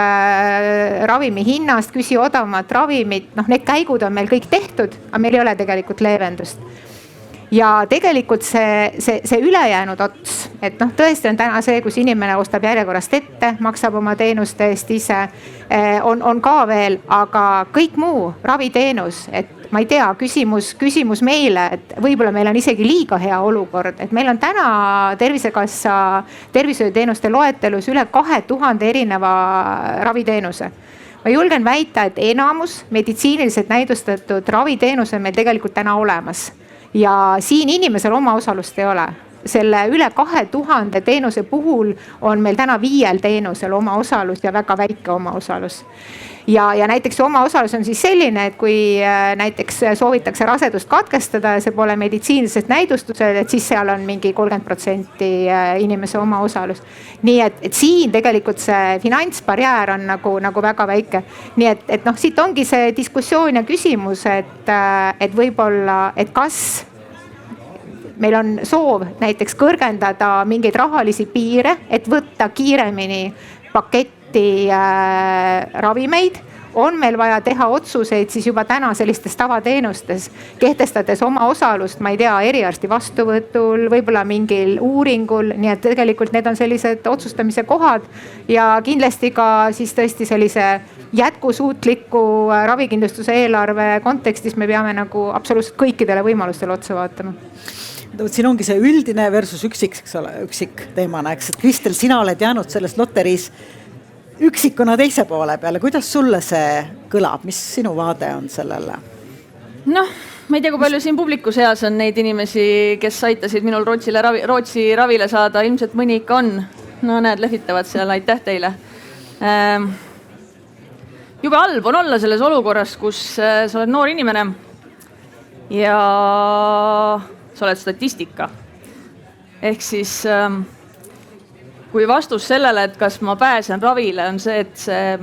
S2: ravimi hinnast, küsi odavamat ravimit, need käigud on meil kõik tehtud, aga meil ei ole tegelikult leevendust. Ja tegelikult see ülejäänud ots, et tõesti on täna see, kus inimene ostab järjekorrast ette, maksab oma teenuste eest ise, on ka veel, aga kõik muu raviteenus, et ma ei tea, küsimus meile, et võib-olla meil on isegi liiga hea olukord, et meil on täna Tervisekassa tervishoiuteenuste loetelus üle 2000 erineva raviteenuse. Ma julgen väita, et enamus meditsiiniliselt näidustatud raviteenus on meil tegelikult täna olemas ja siin inimesel oma osalust ei ole. Selle üle 2000 teenuse puhul on meil täna 5 teenusel oma osalus ja väga väike oma osalus. Ja näiteks oma osalus on siis selline, et kui näiteks soovitakse rasedust katkestada ja see pole meditsiiniliselt näidustused, et siis seal on mingi 30% inimese oma osalus. Nii et siin tegelikult see finantsbarjäär on nagu väga väike. Nii et siit ongi see diskussioon ja küsimus, et võib-olla, et kas meil on soov näiteks kõrgendada mingeid rahalisi piire, et võtta kiiremini paketti ravimeid, on meil vaja teha otsuseid siis juba täna sellistes tavateenustes, kehtestades oma osalust, ma ei tea, eriarsti vastuvõtul, võib-olla mingil uuringul, nii et tegelikult need on sellised otsustamise kohad ja kindlasti ka siis tõesti sellise jätkusuutliku ravikindlustuse eelarve kontekstis me peame nagu absoluutselt kõikidele võimalustele otsa vaatama.
S1: Siin ongi see üldine versus üksik teemana, eks, et Kristel, sina oled jäänud selles loteriis üksikuna teise poole peale. Kuidas sulle see kõlab? Mis sinu vaade on sellele?
S4: Ma ei tea, kui palju siin publiku seas on neid inimesi, kes aitasid minul Rootsi ravile saada. Ilmselt mõni ikka on. Näed, lehvitavad seal, aitäh teile. Jube halb on olla selles olukorras, kus sa oled noor inimene ja sa oled statistika. Ehk siis kui vastus sellele, et kas ma pääsen ravile, on see, et see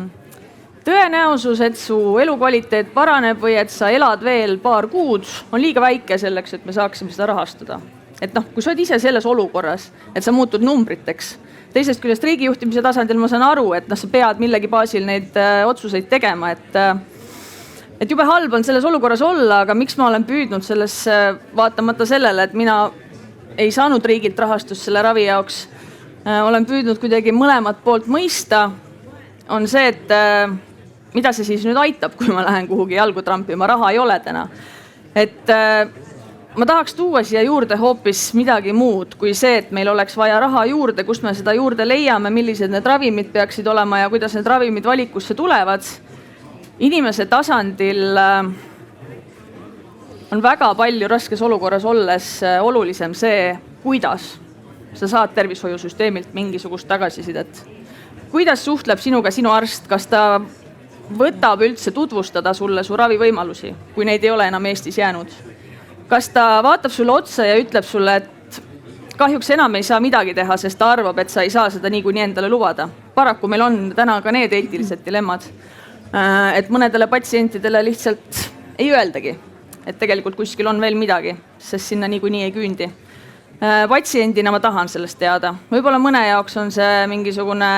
S4: tõenäosus, et su elukvaliteet paraneb või et sa elad veel paar kuud, on liiga väike selleks, et me saaksime seda rahastada. Et noh, kui sa oled ise selles olukorras, et sa muutud numbriteks, teisest küljest riigijuhtimise tasandil ma saan aru, et sa pead millegi baasil neid otsuseid tegema, et jube halb on selles olukorras olla, aga miks ma olen püüdnud selles, vaatamata sellele, et mina ei saanud riigilt rahastust selle ravi jaoks, olen püüdnud kuidagi mõlemat poolt mõista, on see, et mida see siis nüüd aitab, kui ma lähen kuhugi jalgu trampima, raha ei ole täna. Et ma tahaks tuua siia juurde hoopis midagi muud kui see, et meil oleks vaja raha juurde, kust me seda juurde leiame, millised need ravimid peaksid olema ja kuidas need ravimid valikusse tulevad. Inimese tasandil on väga palju raskes olukorras olles olulisem see, kuidas sa saad tervishoiusüsteemilt mingisugust tagasisidet. Kuidas suhtleb sinuga sinu arst, kas ta võtab üldse tutvustada sulle su ravivõimalusi, kui neid ei ole enam Eestis jäänud? Kas ta vaatab sulle otsa ja ütleb sulle, et kahjuks enam ei saa midagi teha, sest ta arvab, et sa ei saa seda niikuinii endale lubada. Paraku meil on täna ka need eetilised dilemmad, et mõnedele patsientidele lihtsalt ei öeldagi, et tegelikult kuskil on veel midagi, sest sinna niikuinii ei küündi. Patsiendina ma tahan sellest teada. Võib-olla mõne jaoks on see mingisugune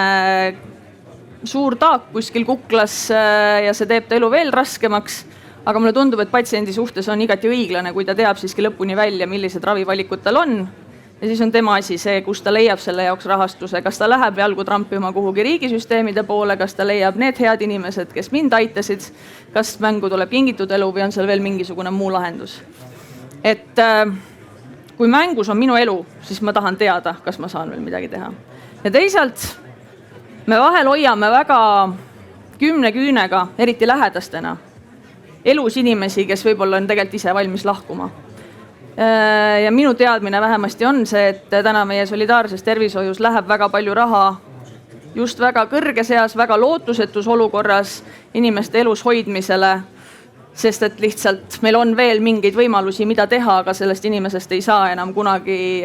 S4: suur taak kuskil kuklas ja see teeb ta elu veel raskemaks. Aga mulle tundub, et patsiendi suhtes on igati õiglane, kui ta teab siiski lõpuni välja, millised ravivalikud tal on. Ja siis on tema asi see, kus ta leiab selle jaoks rahastuse, kas ta läheb jalgu trampima kuhugi riigisüsteemide poole, kas ta leiab need head inimesed, kes mind aitasid, kas mängu tuleb kingitud elu või on seal veel mingisugune muu lahendus. Et kui mängus on minu elu, siis ma tahan teada, kas ma saan veel midagi teha. Ja teisalt me vahel hoiame väga 10 küünega, eriti lähedastena, elus inimesi, kes võib-olla on tegelikult ise valmis lahkuma. Ja minu teadmine vähemasti on see, et täna meie solidaarses tervishoius läheb väga palju raha just väga kõrges eas, väga lootusetus olukorras inimeste elus hoidmisele, sest et lihtsalt meil on veel mingeid võimalusi, mida teha, aga sellest inimesest ei saa enam kunagi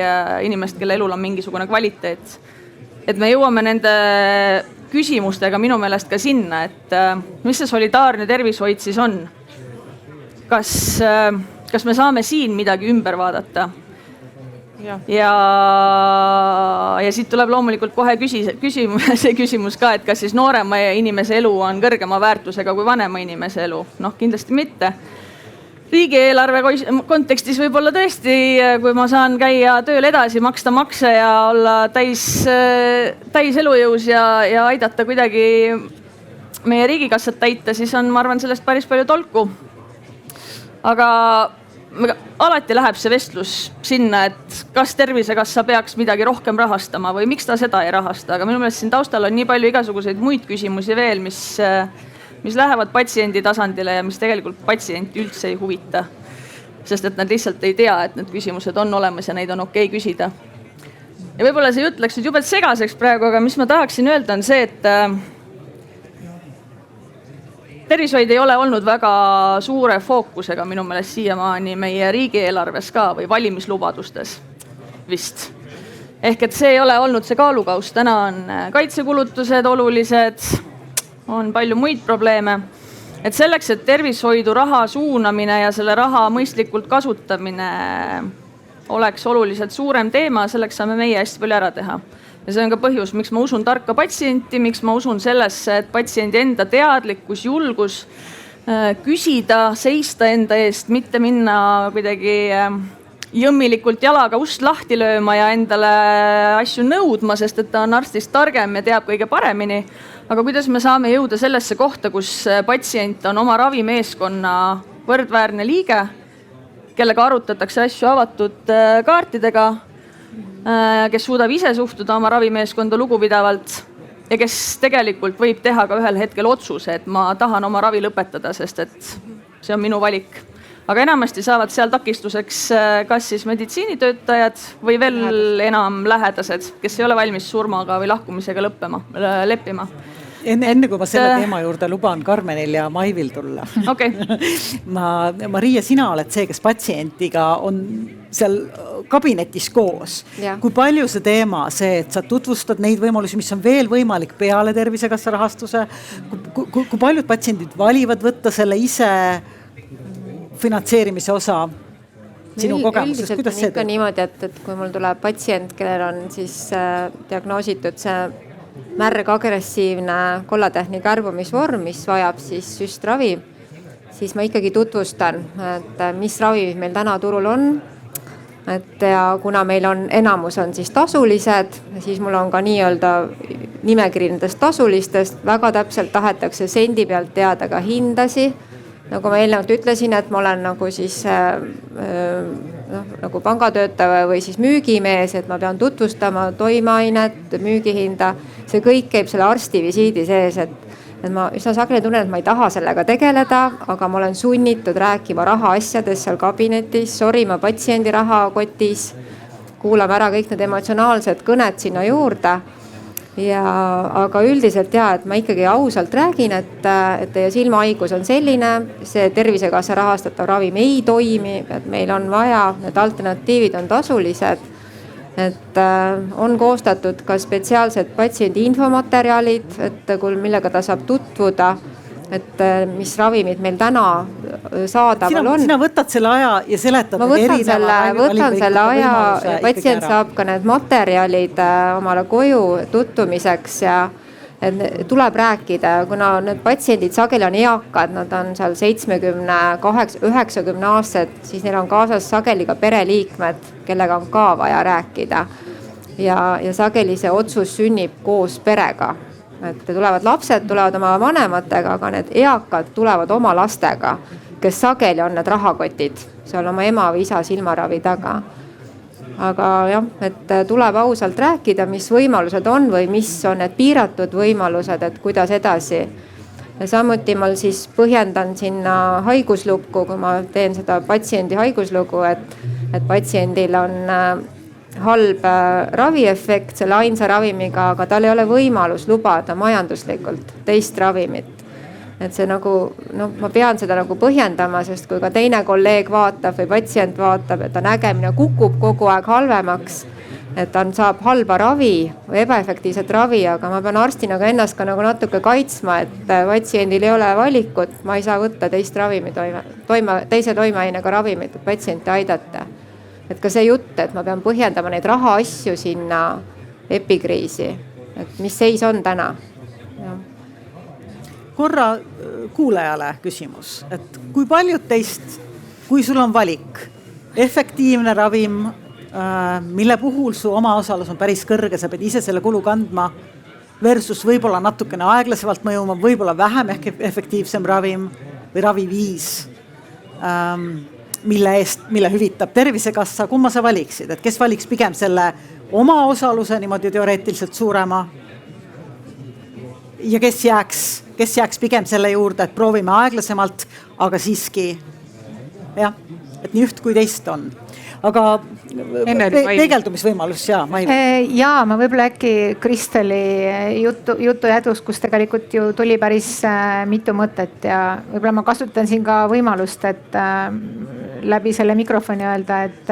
S4: inimest, kelle elul on mingisugune kvaliteet. Et me jõuame nende küsimustega minu meelest ka sinna, et mis see solidaarne tervishoid siis on? Kas me saame siin midagi ümber vaadata? Ja siit tuleb loomulikult kohe see küsimus ka, et kas siis noorema inimese elu on kõrgema väärtusega kui vanema inimese elu? Noh, kindlasti mitte. Riigieelarve kontekstis võib-olla tõesti, kui ma saan käia tööl edasi, maksta makse ja olla täis elujõus ja aidata kuidagi meie riigikassat täita, siis on, ma arvan, sellest päris palju tolku. Aga alati läheb see vestlus sinna, et kas Tervisekassa peaks midagi rohkem rahastama või miks ta seda ei rahasta. Aga minu meelest siin taustal on nii palju igasuguseid muid küsimusi veel, mis lähevad patsiendi tasandile ja mis tegelikult patsienti üldse ei huvita. Sest et nad lihtsalt ei tea, et need küsimused on olemas ja neid on okei küsida. Ja võib-olla see jutt läks nüüd jubelt segaseks praegu, aga mis ma tahaksin öelda on see, et tervishoid ei ole olnud väga suure fookusega minu meelest siiamaani meie riigieelarves ka või valimislubadustes vist. Ehk et see ei ole olnud see kaalukaus. Täna on kaitsekulutused olulised, on palju muid probleeme. Et selleks, et tervishoidu raha suunamine ja selle raha mõistlikult kasutamine oleks oluliselt suurem teema, selleks saame meie hästi palju ära teha. Ja see on ka põhjus, miks ma usun tarka patsienti, miks ma usun sellesse, et patsiendi enda teadlikkus, julgus küsida, seista enda eest, mitte minna kuidagi jõmmilikult jalaga ust lahti lööma ja endale asju nõudma, sest et ta on arstist targem ja teab kõige paremini. Aga kuidas me saame jõuda sellesse kohta, kus patsient on oma ravimeeskonna võrdväärne liige, kellega arutatakse asju avatud kaartidega, kes suudab ise suhtuda oma ravimeeskonda lugupidavalt ja kes tegelikult võib teha ka ühel hetkel otsuse, et ma tahan oma ravi lõpetada, sest et see on minu valik. Aga enamasti saavad seal takistuseks kas siis meditsiinitöötajad või veel enam lähedased, kes ei ole valmis surmaga või lahkumisega leppima.
S1: enne kui ma selle teema juurde luban Karmenil ja Maivil tulla.
S4: Okei.
S1: Maria, sina oled see, kes patsientiga on seal kabinetis koos. Kui palju see teema, et sa tutvustad neid võimalusi, mis on veel võimalik peale Tervisekassa rahastuse, kui paljud patsiendid valivad võtta selle ise finantseerimise osa sinu kogemusest?
S5: Üldiselt on ikka niimoodi, et kui mul tuleb patsient, kellel on siis diagnoositud see märg agressiivne kollatähni kärbumisvorm, mis vajab siis süstravi, siis ma ikkagi tutvustan, et mis ravimid meil täna turul on. Ja kuna meil on enamus on siis tasulised, siis mul on ka nii-öelda nimekiri nendest tasulistest, väga täpselt tahetakse sendi pealt teada ka hindasi. Nagu ma eelnevalt ütlesin, et ma olen nagu siis nagu pangatöötaja või siis müügimees, et ma pean tutvustama toimeainet, müügihinda. See kõik käib selle arstivisiidi sees, et ma üsna sageli tunnen, et ma ei taha sellega tegeleda, aga ma olen sunnitud rääkima rahaasjades seal kabinetis, sorima patsiendi rahakotis, kuulame ära kõik need emotsionaalsed kõned sinna juurde. Aga üldiselt et ma ikkagi ausalt räägin, et teie silmahaigus on selline, see Tervisekassa rahastatav ravim ei toimi, et meil on vaja, need alternatiivid on tasulised, et on koostatud ka spetsiaalsed patsiendi infomaterjalid, et millega ta saab tutvuda, et mis ravimid meil täna saadaval on.
S1: Sina võtad selle aja ja seletad.
S5: Ma võtan selle aja ja patsient saab ka need materjalid omale koju tutvumiseks ja tuleb rääkida, kuna need patsiendid sageli on eakad, nad on seal 70-90 aastased, siis neil on kaasas sageli ka pereliikmed, kellega on ka vaja rääkida. Ja sageli see otsus sünnib koos perega. Et tulevad lapsed, tulevad oma vanematega, aga need eakad tulevad oma lastega, kes sageli on need rahakotid seal oma ema või isa silmaravi taga. Aga jah, et tuleb ausalt rääkida, mis võimalused on või mis on need piiratud võimalused, et kuidas edasi. Ja samuti ma siis põhjendan sinna haiguslukku, kui ma teen seda patsiendi haiguslugu, et patsiendil on halb raviefekt selle ainsa ravimiga, aga tal ei ole võimalus lubada majanduslikult teist ravimit. Et see nagu, ma pean seda nagu põhjendama, sest kui ka teine kolleeg vaatab või patsient vaatab, et ta nägemine kukub kogu aeg halvemaks, et ta saab halba ravi või ebaefektiivset ravi, aga ma pean arstina ka ennast ka nagu natuke kaitsma, et patsiendil ei ole valikut, ma ei saa võtta teist ravimi, teise toimeainega ravimit, et patsienti aidata. Et ka see jutt, et ma pean põhjendama neid rahaasju sinna epikriisi, et mis seis on täna. Ja.
S1: Korra kuulajale küsimus, et kui paljud teist, kui sul on valik, efektiivne ravim, mille puhul su omaosalus on päris kõrge, sa pead ise selle kulu kandma versus võib-olla natukene aeglasemalt mõjuma, võib-olla vähem efektiivsem ravim või raviviis, mille hüvitab Tervisekassa, kumma sa valiksid, et kes valiks pigem selle oma osaluse niimoodi teoreetiliselt suurema ja kes jääks pigem selle juurde, et proovime aeglasemalt, aga siiski jah, et nii üht kui teist on. Aga peegeldumisvõimalus
S2: ja ma võib-olla äkki Kristeli jutu jädus, kus tegelikult ju tuli päris mitu mõtet ja võib-olla ma kasutan siin ka võimalust, et läbi selle mikrofoni öelda, et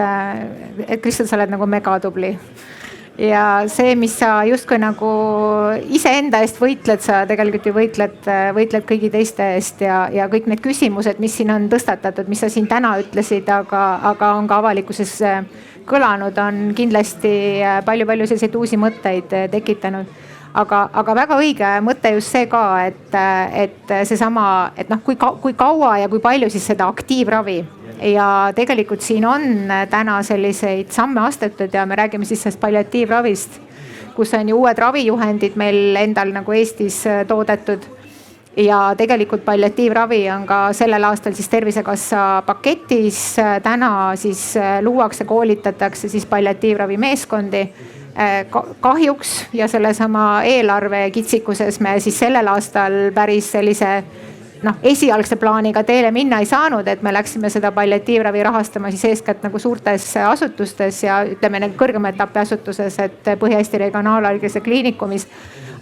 S2: Kristel, sa oled nagu megatubli. Ja see, mis sa justkui nagu iseenda eest võitled, sa tegelikult ju võitled kõigi teiste eest ja kõik need küsimused, mis siin on tõstatatud, mis sa siin täna ütlesid, aga on ka avalikkuses kõlanud, on kindlasti palju selliseid uusi mõtteid tekitanud. Aga väga õige mõte just see ka, et seesama, et kui kaua ja kui palju siis seda aktiivravi. Ja tegelikult siin on täna selliseid samme astetud ja me räägime siis sellest palliatiivravist, kus on ju uued ravijuhendid meil endal nagu Eestis toodetud. Ja tegelikult palliatiivravi on ka sellel aastal siis Tervisekassa paketis. Täna siis luuakse, koolitatakse siis palliatiivravi meeskondi. Kahjuks ja selle sama eelarve kitsikuses me siis sellel aastal päris sellise esialgse plaaniga teele minna ei saanud, et me läksime seda palliatiivravi rahastama siis eeskätt nagu suurtes asutustes ja ütleme kõrgema etapi asutuses, et Põhja-Eesti Regionaalhaiglas ja Kliinikumis.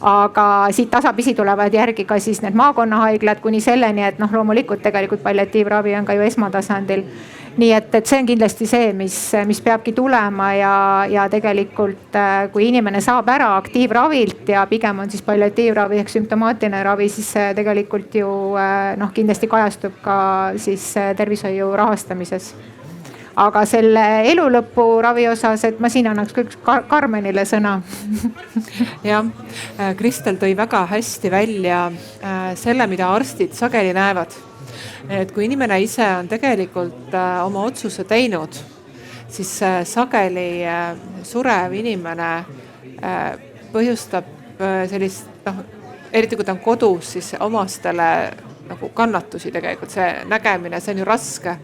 S2: aga siit tasapisi tulevad järgi ka siis need maakonnahaiglad kuni selleni, et noh, loomulikult tegelikult palliatiivravi on ka ju esmatasandil. nii et see on kindlasti see, mis peabki tulema ja tegelikult kui inimene saab ära aktiivravilt ja pigem on siis palliatiivravi ehk sümptomaatiline ravi, siis see tegelikult ju noh, kindlasti kajastub ka siis tervishoiu rahastamises. aga selle elulõpu ravi osas, et ma siin annaks küll Karmenile sõna.
S3: jah, Kristel tõi väga hästi välja selle, mida arstid sageli näevad. Et kui inimene ise on tegelikult oma otsuse teinud, siis sageli surev inimene põhjustab sellist, eriti kui ta on kodus, siis omastele nagu kannatusi tegelikult, see nägemine, see on ju raske.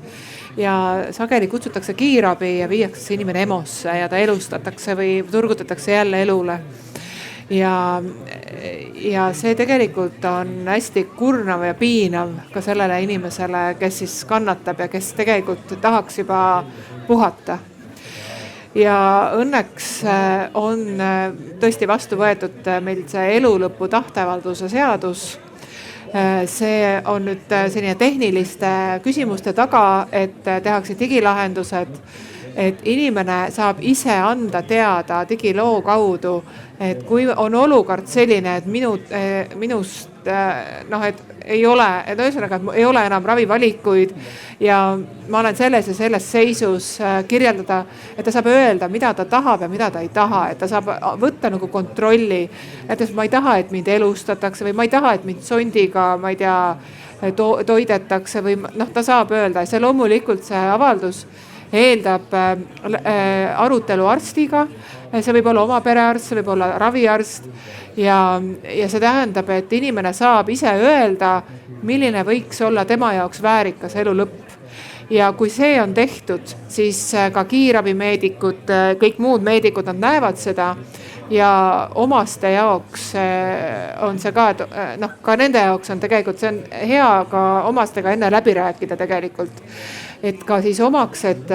S3: Ja sageli kutsutakse kiirabi ja viiakse inimene EMO-sse ja ta elustatakse või turgutatakse jälle elule. Ja see tegelikult on hästi kurnav ja piinav ka sellele inimesele, kes siis kannatab ja kes tegelikult tahaks juba puhata. Ja õnneks on tõesti vastu võetud meil see elulõpu tahteavalduse seadus. See on nüüd selline tehniliste küsimuste taga, et tehakse digilahendused, et inimene saab ise anda teada digiloo kaudu, et kui on olukord selline, et minust et ei ole, et ühesõnaga, et ei ole enam ravivalikuid ja ma olen selles ja selles seisus, kirjeldada, et ta saab öelda, mida ta tahab ja mida ta ei taha, et ta saab võtta nagu kontrolli. Näiteks ma ei taha, et mind elustatakse või ma ei taha, et mind sondiga, ma ei tea, toidetakse või ta saab öelda. See loomulikult see avaldus eeldab arutelu arstiga, see võib olla oma perearst, see võib olla raviarst ja see tähendab, et inimene saab ise öelda, milline võiks olla tema jaoks väärikas elu lõpp. Ja kui see on tehtud, siis ka kiirabimeedikud, kõik muud meedikud, nad näevad seda ja omaste jaoks on see ka, ka nende jaoks on tegelikult, see on hea ka omastega enne läbi rääkida tegelikult. Et ka siis omaks, et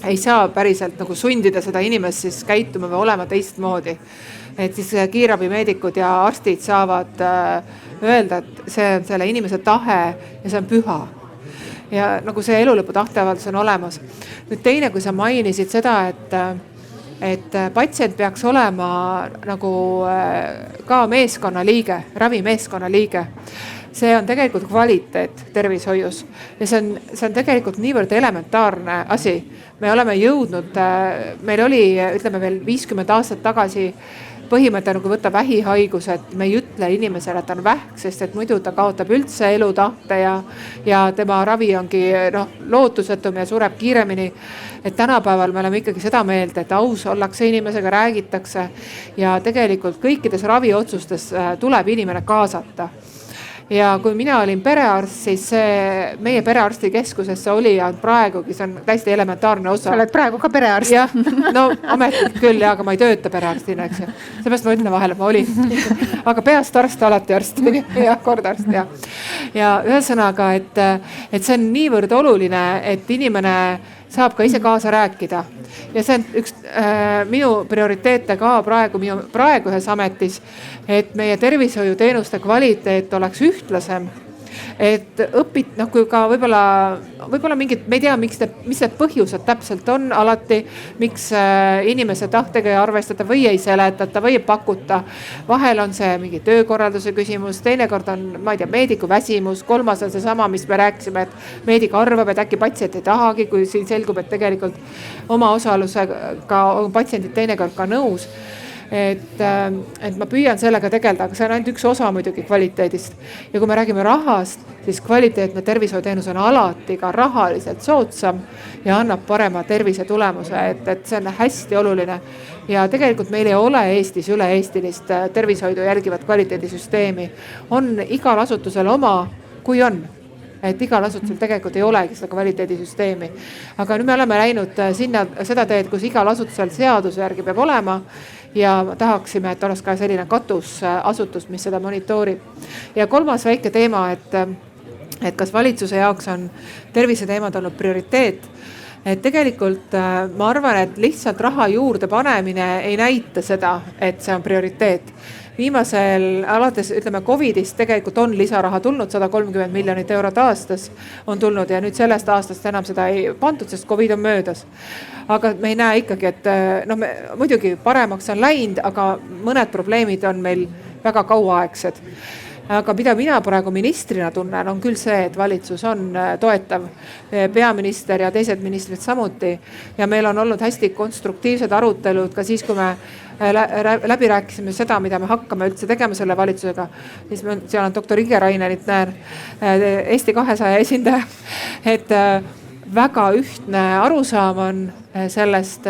S3: ei saa päriselt nagu sundida seda inimest siis käituma või olema teistmoodi. Et siis kiirabimeedikud ja arstid saavad öelda, et see on selle inimese tahe ja see on püha. Ja nagu see elulõpu tahteavaldus on olemas. Nüüd teine, kui sa mainisid seda, et patsient peaks olema nagu ka meeskonna liige, ravimeeskonna liige. See on tegelikult kvaliteet tervishoius ja see on tegelikult niivõrd elementaarne asi. Me oleme jõudnud, meil oli, ütleme veel 50 aastat tagasi põhimõte nagu võtta vähihaigus, et me ei ütle inimesele, et ta on vähk, sest et muidu ta kaotab üldse elutahte ja tema ravi ongi lootusetum ja sureb kiiremini. Et tänapäeval me oleme ikkagi seda meelt, et aus ollakse inimesega, räägitakse ja tegelikult kõikides raviotsustes tuleb inimene kaasata. Ja kui mina olin perearst, siis meie perearstikeskusesse oli ja praegugi, see on täiesti elementaarne osa.
S2: Sa oled praegu ka perearst.
S3: Jah, no ametlik küll, aga ma ei tööta perearstina, eks ju. Seepärast ma ütlen vahele, ma olin. Aga peast arst, alati arst. Ja kord arst, ja. Ja ühesõnaga, et see on niivõrd oluline, et inimene saab ka ise kaasa rääkida. Ja see on üks minu prioriteete ka praegu ühes ametis, et meie tervishoiuteenuste kvaliteet oleks ühtlasem. Et õpid, kui ka võib-olla mingid, me ei tea, mis need põhjused täpselt on alati, miks inimese tahtega ei arvestada või ei seletata või ei pakuta. Vahel on see mingi töökorralduse küsimus, teinekord on, ma ei tea, meediku väsimus, kolmas on see sama, mis me rääkisime, et meedik arvab, et äkki patsient ei tahagi, kui siin selgub, et tegelikult oma osalusega on patsiendid teinekord ka nõus. Et ma püüan sellega tegeleda, aga see on ainult üks osa muidugi kvaliteedist. Ja kui me räägime rahast, siis kvaliteetne tervishoiuteenus on alati ka rahaliselt soodsam ja annab parema tervise tulemuse, et see on hästi oluline. Ja tegelikult meil ei ole Eestis üle-eestilist tervishoidu jälgivat kvaliteedisüsteemi. On igal asutusel oma, kui on. Et igal asutusel tegelikult ei olegi seda kvaliteedisüsteemi. Aga nüüd me oleme läinud sinna seda teed, kus igal asutusel seaduse järgi peab olema ja tahaksime, et oleks ka selline katusasutus, mis seda monitoorib. Ja kolmas väike teema, et kas valitsuse jaoks on terviseteemad olnud prioriteet. et tegelikult ma arvan, et lihtsalt raha juurde panemine ei näita seda, et see on prioriteet. Viimasel alates ütleme Covidist tegelikult on lisaraha tulnud, 130 miljonit eurot aastas on tulnud ja nüüd sellest aastast enam seda ei pandud, sest Covid on möödas. Aga me ei näe ikkagi, et muidugi paremaks on läinud, aga mõned probleemid on meil väga kauaaegsed. Aga mida mina praegu ministrina tunnen, on küll see, et valitsus on toetav, peaminister ja teised ministrid samuti. Ja meil on olnud hästi konstruktiivsed arutelud ka siis, kui me läbi rääkisime seda, mida me hakkame üldse tegema selle valitsusega. Siis seal on doktor Ige Rainenit, näen, Eesti 200 esindaja, et väga ühtne arusaam on sellest,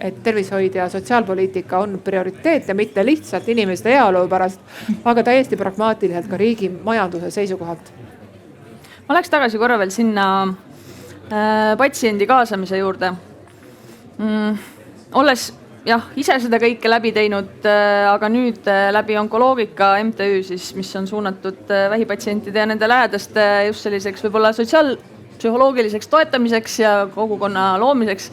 S3: et tervishoid ja sotsiaalpoliitika on prioriteet ja mitte lihtsalt inimeste heaolu pärast, aga täiesti pragmaatiliselt ka riigi majanduse seisukohalt.
S4: Ma läks tagasi korra veel sinna patsiendi kaasamise juurde. Olles ise seda kõike läbi teinud, aga nüüd läbi Onkoloogika MTÜ, siis, mis on suunatud vähipatsientide ja nende lähedaste just selliseks võib-olla sotsiaalpsühholoogiliseks toetamiseks ja kogukonna loomiseks.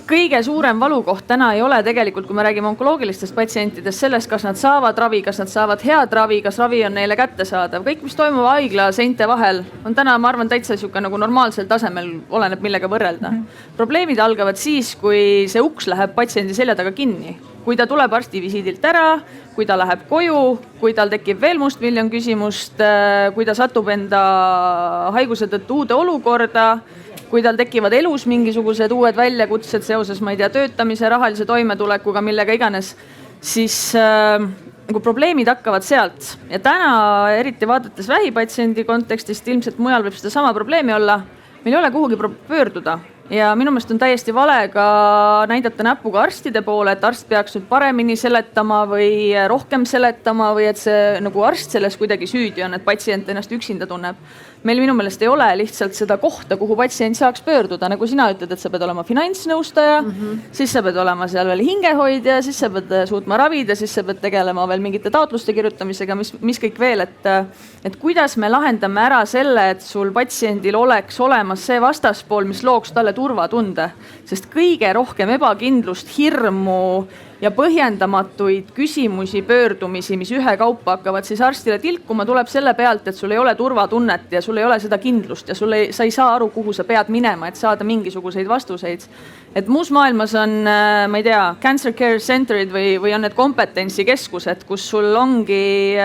S4: Kõige suurem valukoht täna ei ole tegelikult, kui me räägime onkoloogilistest patsientidest, sellest, kas nad saavad ravi, kas nad saavad head ravi, kas ravi on neile kättesaadav. Kõik, mis toimub haigla seinte vahel, on täna, ma arvan, täitsa siuke nagu normaalsel tasemel, oleneb millega võrrelda. Probleemid algavad siis, kui see uks läheb patsiendi selja taga kinni. Kui ta tuleb arstivisiidilt ära, kui ta läheb koju, kui tal tekib veel mustmiljon küsimust, kui ta satub enda haiguse tõttu uude olukorda, kui tal tekivad elus mingisugused uued väljakutsed seoses, ma ei tea, töötamise, rahalise toimetulekuga, millega iganes, siis nagu probleemid hakkavad sealt. Ja täna, eriti vaadates vähipatsiendi kontekstist, ilmselt mujal võib seda sama probleemi olla, meil ei ole kuhugi pöörduda. Ja minu meelest on täiesti vale ka näidata näpuga arstide poole, et arst peaks nüüd paremini seletama või rohkem seletama või et see nagu arst selles kuidagi süüdi on, et patsient ennast üksinda tunneb. Meil minu meelest ei ole lihtsalt seda kohta, kuhu patsient saaks pöörduda. Nagu sina ütled, et sa pead olema finantsnõustaja, siis sa pead olema seal veel hingehoidja, siis sa pead suutma ravida, siis sa pead tegelema veel mingite taotluste kirjutamisega, mis kõik veel, et kuidas me lahendame ära selle, et sul patsiendil oleks olemas see vastaspool, mis looks talle turvatunde, sest kõige rohkem ebakindlust, hirmu ja põhjendamatuid küsimusi, pöördumisi, mis ühe kaupa hakkavad siis arstile tilkuma, tuleb selle pealt, et sul ei ole turvatunnet ja sul ei ole seda kindlust ja sa ei saa aru, kuhu sa pead minema, et saada mingisuguseid vastuseid. Et muus maailmas on, ma ei tea, cancer care centerid või on need kompetentsikeskused, kus sul ongi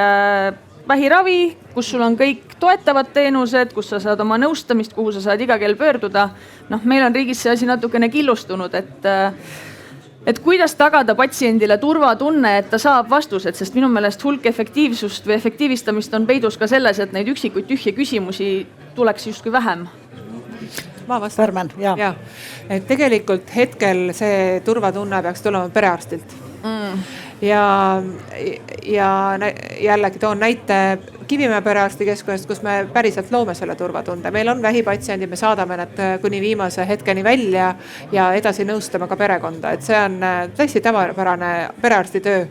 S4: vähiravi, kus sul on kõik toetavad teenused, kus sa saad oma nõustamist, kuhu sa saad iga kell pöörduda. Meil on riigis see asi natukene killustunud, et kuidas tagada patsiendile turvatunne, et ta saab vastused, sest minu meelest hulk efektiivsust või efektiivistamist on peidus ka selles, et neid üksikuid tühje küsimusi tuleks justkui vähem.
S3: Ma vastan. Ja. Et tegelikult hetkel see turvatunne peaks tulema perearstilt. Ja jällegi toon näite Kivimäe perearstikeskusest, kus me päriselt loome selle turvatunde. Meil on vähipatsiendid, me saadame nad kuni viimase hetkeni välja ja edasi nõustame ka perekonda. Et see on täiesti tavapärane perearsti töö.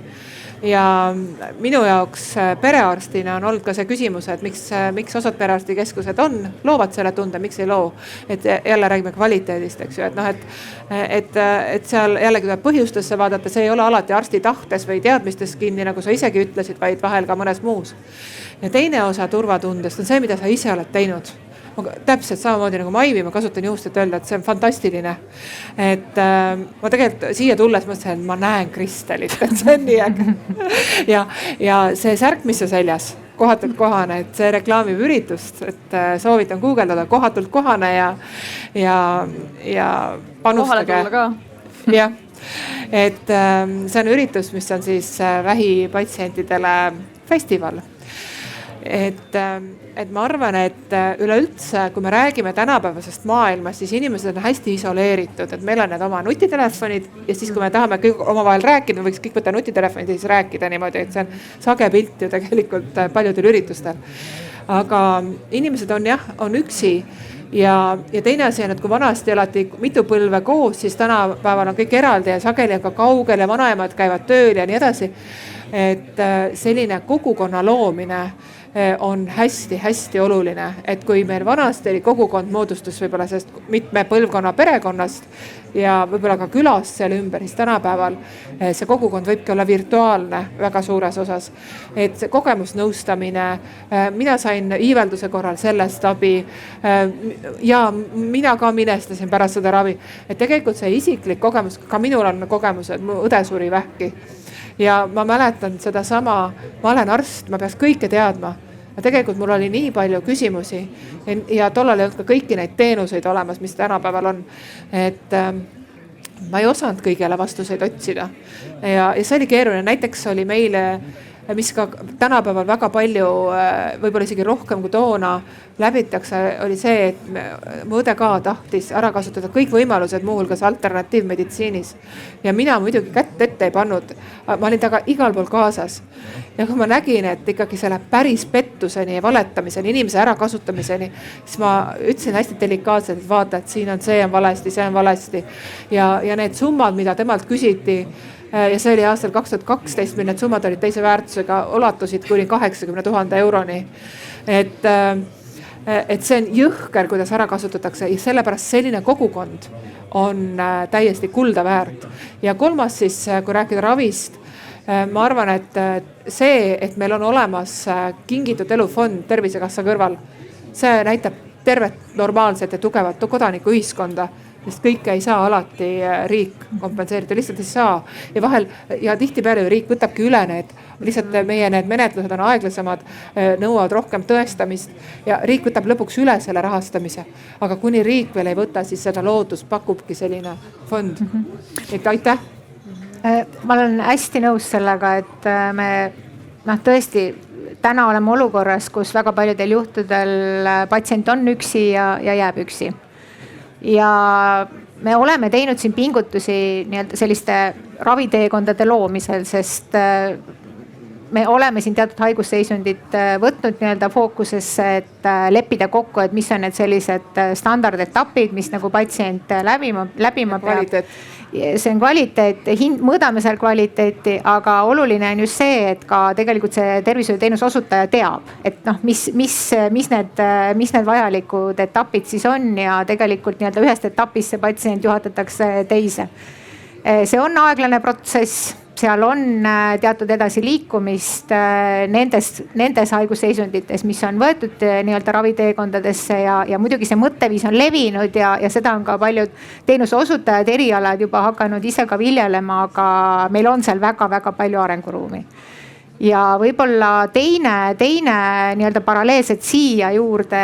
S3: Ja minu jaoks perearstina on olnud ka see küsimus, et miks osad perearstikeskused loovad selle tunde, miks ei loo. Et jälle räägime kvaliteedist, eks ju. Et seal jällegi tuleb põhjustesse vaadata, see ei ole alati arsti tahtes või teadmistes kinni, nagu sa isegi ütlesid, vaid vahel ka mõnes muus. Ja teine osa turvatundest on see, mida sa ise oled teinud. Täpselt samamoodi nagu Maivi, ma kasutan juhust, et öelda, et see on fantastiline. Et ma tegelikult siia tulles mõtlesin, et ma näen Kristelit, et see on nii äge. Ja see särk, mis on seljas, kohatult kohane, et see reklaamib üritust, et soovitan guugeldada kohatult kohane ja panustage. Ja, et see on üritus, mis on siis vähipatsientidele festival. Et ma arvan, et üleüldse, kui me räägime tänapäevasest maailmast, siis inimesed on hästi isoleeritud, et meil on need oma nutitelefonid ja siis, kui me tahame kõik omavahel rääkida, võiks kõik võtta nutitelefonid ja siis rääkida niimoodi, et see on sage pilt ju tegelikult paljudel üritustel. Aga inimesed on üksi ja teine asi on, et kui vanasti elati mitu põlve koos, siis tänapäeval on kõik eraldi ja sageli on ka kaugel ja vanaemad käivad tööl ja nii edasi. Et selline kogukonna loomine on hästi-hästi oluline, et kui meil vanasti oli kogukond moodustus võib-olla sellest mitme põlvkonna perekonnast ja võib-olla ka külast seal ümber, siis tänapäeval see kogukond võibki olla virtuaalne väga suures osas. Et see kogemusnõustamine, mina sain iivelduse korral sellest abi ja mina ka minestasin pärast seda ravi. Et tegelikult see isiklik kogemus, ka minul on kogemus, et mu õde suri vähki. Ja ma mäletan seda sama, ma olen arst, ma peaks kõike teadma. Ja tegelikult mul oli nii palju küsimusi ja tollal ei olnud ka kõiki neid teenuseid olemas, mis tänapäeval on. Et ma ei osanud kõigele vastuseid otsida. Ja see oli keeruline. Näiteks oli meile, mis ka tänapäeval väga palju, võib-olla isegi rohkem kui toona läbitakse, oli see, et mu õde ka tahtis ära kasutada kõik võimalused, muuhulgas alternatiivmeditsiinis. Ja mina muidugi kätt ette ei pannud. Ma olin taga igal pool kaasas. Ja kui ma nägin, et ikkagi selle päris pettuseni ja valetamiseni, inimese ära kasutamiseni, siis ma ütlesin hästi delikaatselt, et vaata, et siin on see on valesti, see on valesti. Ja need summad, mida temalt küsiti, ja see oli aastal 2012, mil need summad olid teise väärtusega, ulatusid kuni 80 000 euroni. Et see on jõhker, kuidas ära kasutatakse ja sellepärast selline kogukond on täiesti kulda väärt. Ja kolmas siis, kui rääkida ravist, ma arvan, et see, et meil on olemas Kingitud Elu fond Tervisekassa kõrval, see näitab tervet, normaalset ja tugevat kodanikuühiskonda, sest kõike ei saa alati riik kompenseerida, lihtsalt ei saa. Ja vahel, ja tihtipeale riik võtabki üle need, lihtsalt meie need menetlused on aeglasemad, nõuavad rohkem tõestamist ja riik võtab lõpuks üle selle rahastamise. Aga kuni riik veel ei võta, siis seda loodus pakubki selline fond. Et aitäh!
S2: Ma olen hästi nõus sellega, et me tõesti täna oleme olukorras, kus väga paljudel juhtudel patsient on üksi ja jääb üksi. Ja me oleme teinud siin pingutusi nii-öelda selliste raviteekondade loomisel, sest me oleme siin teatud haigusseisundit võtnud nii-öelda fookusesse, et leppida kokku, et mis on need sellised standardetapid, mis nagu patsient läbima peab. See on kvaliteet, mõõdame seal kvaliteeti, aga oluline on just see, et ka tegelikult see tervishoiuteenuse osutaja teab, et mis need vajalikud etapid siis on ja tegelikult nii-öelda ühest etapist see patsient juhatatakse teise. See on aeglane protsess, seal on teatud edasi liikumist nendes haigusseisundites, mis on võetud nii-öelda raviteekondadesse ja muidugi see mõtteviis on levinud ja seda on ka paljud teenuse osutajad, erialad juba hakanud ise ka viljelema, aga meil on seal väga-väga palju arenguruumi. Ja võib-olla teine nii-öelda paralleelselt siia juurde,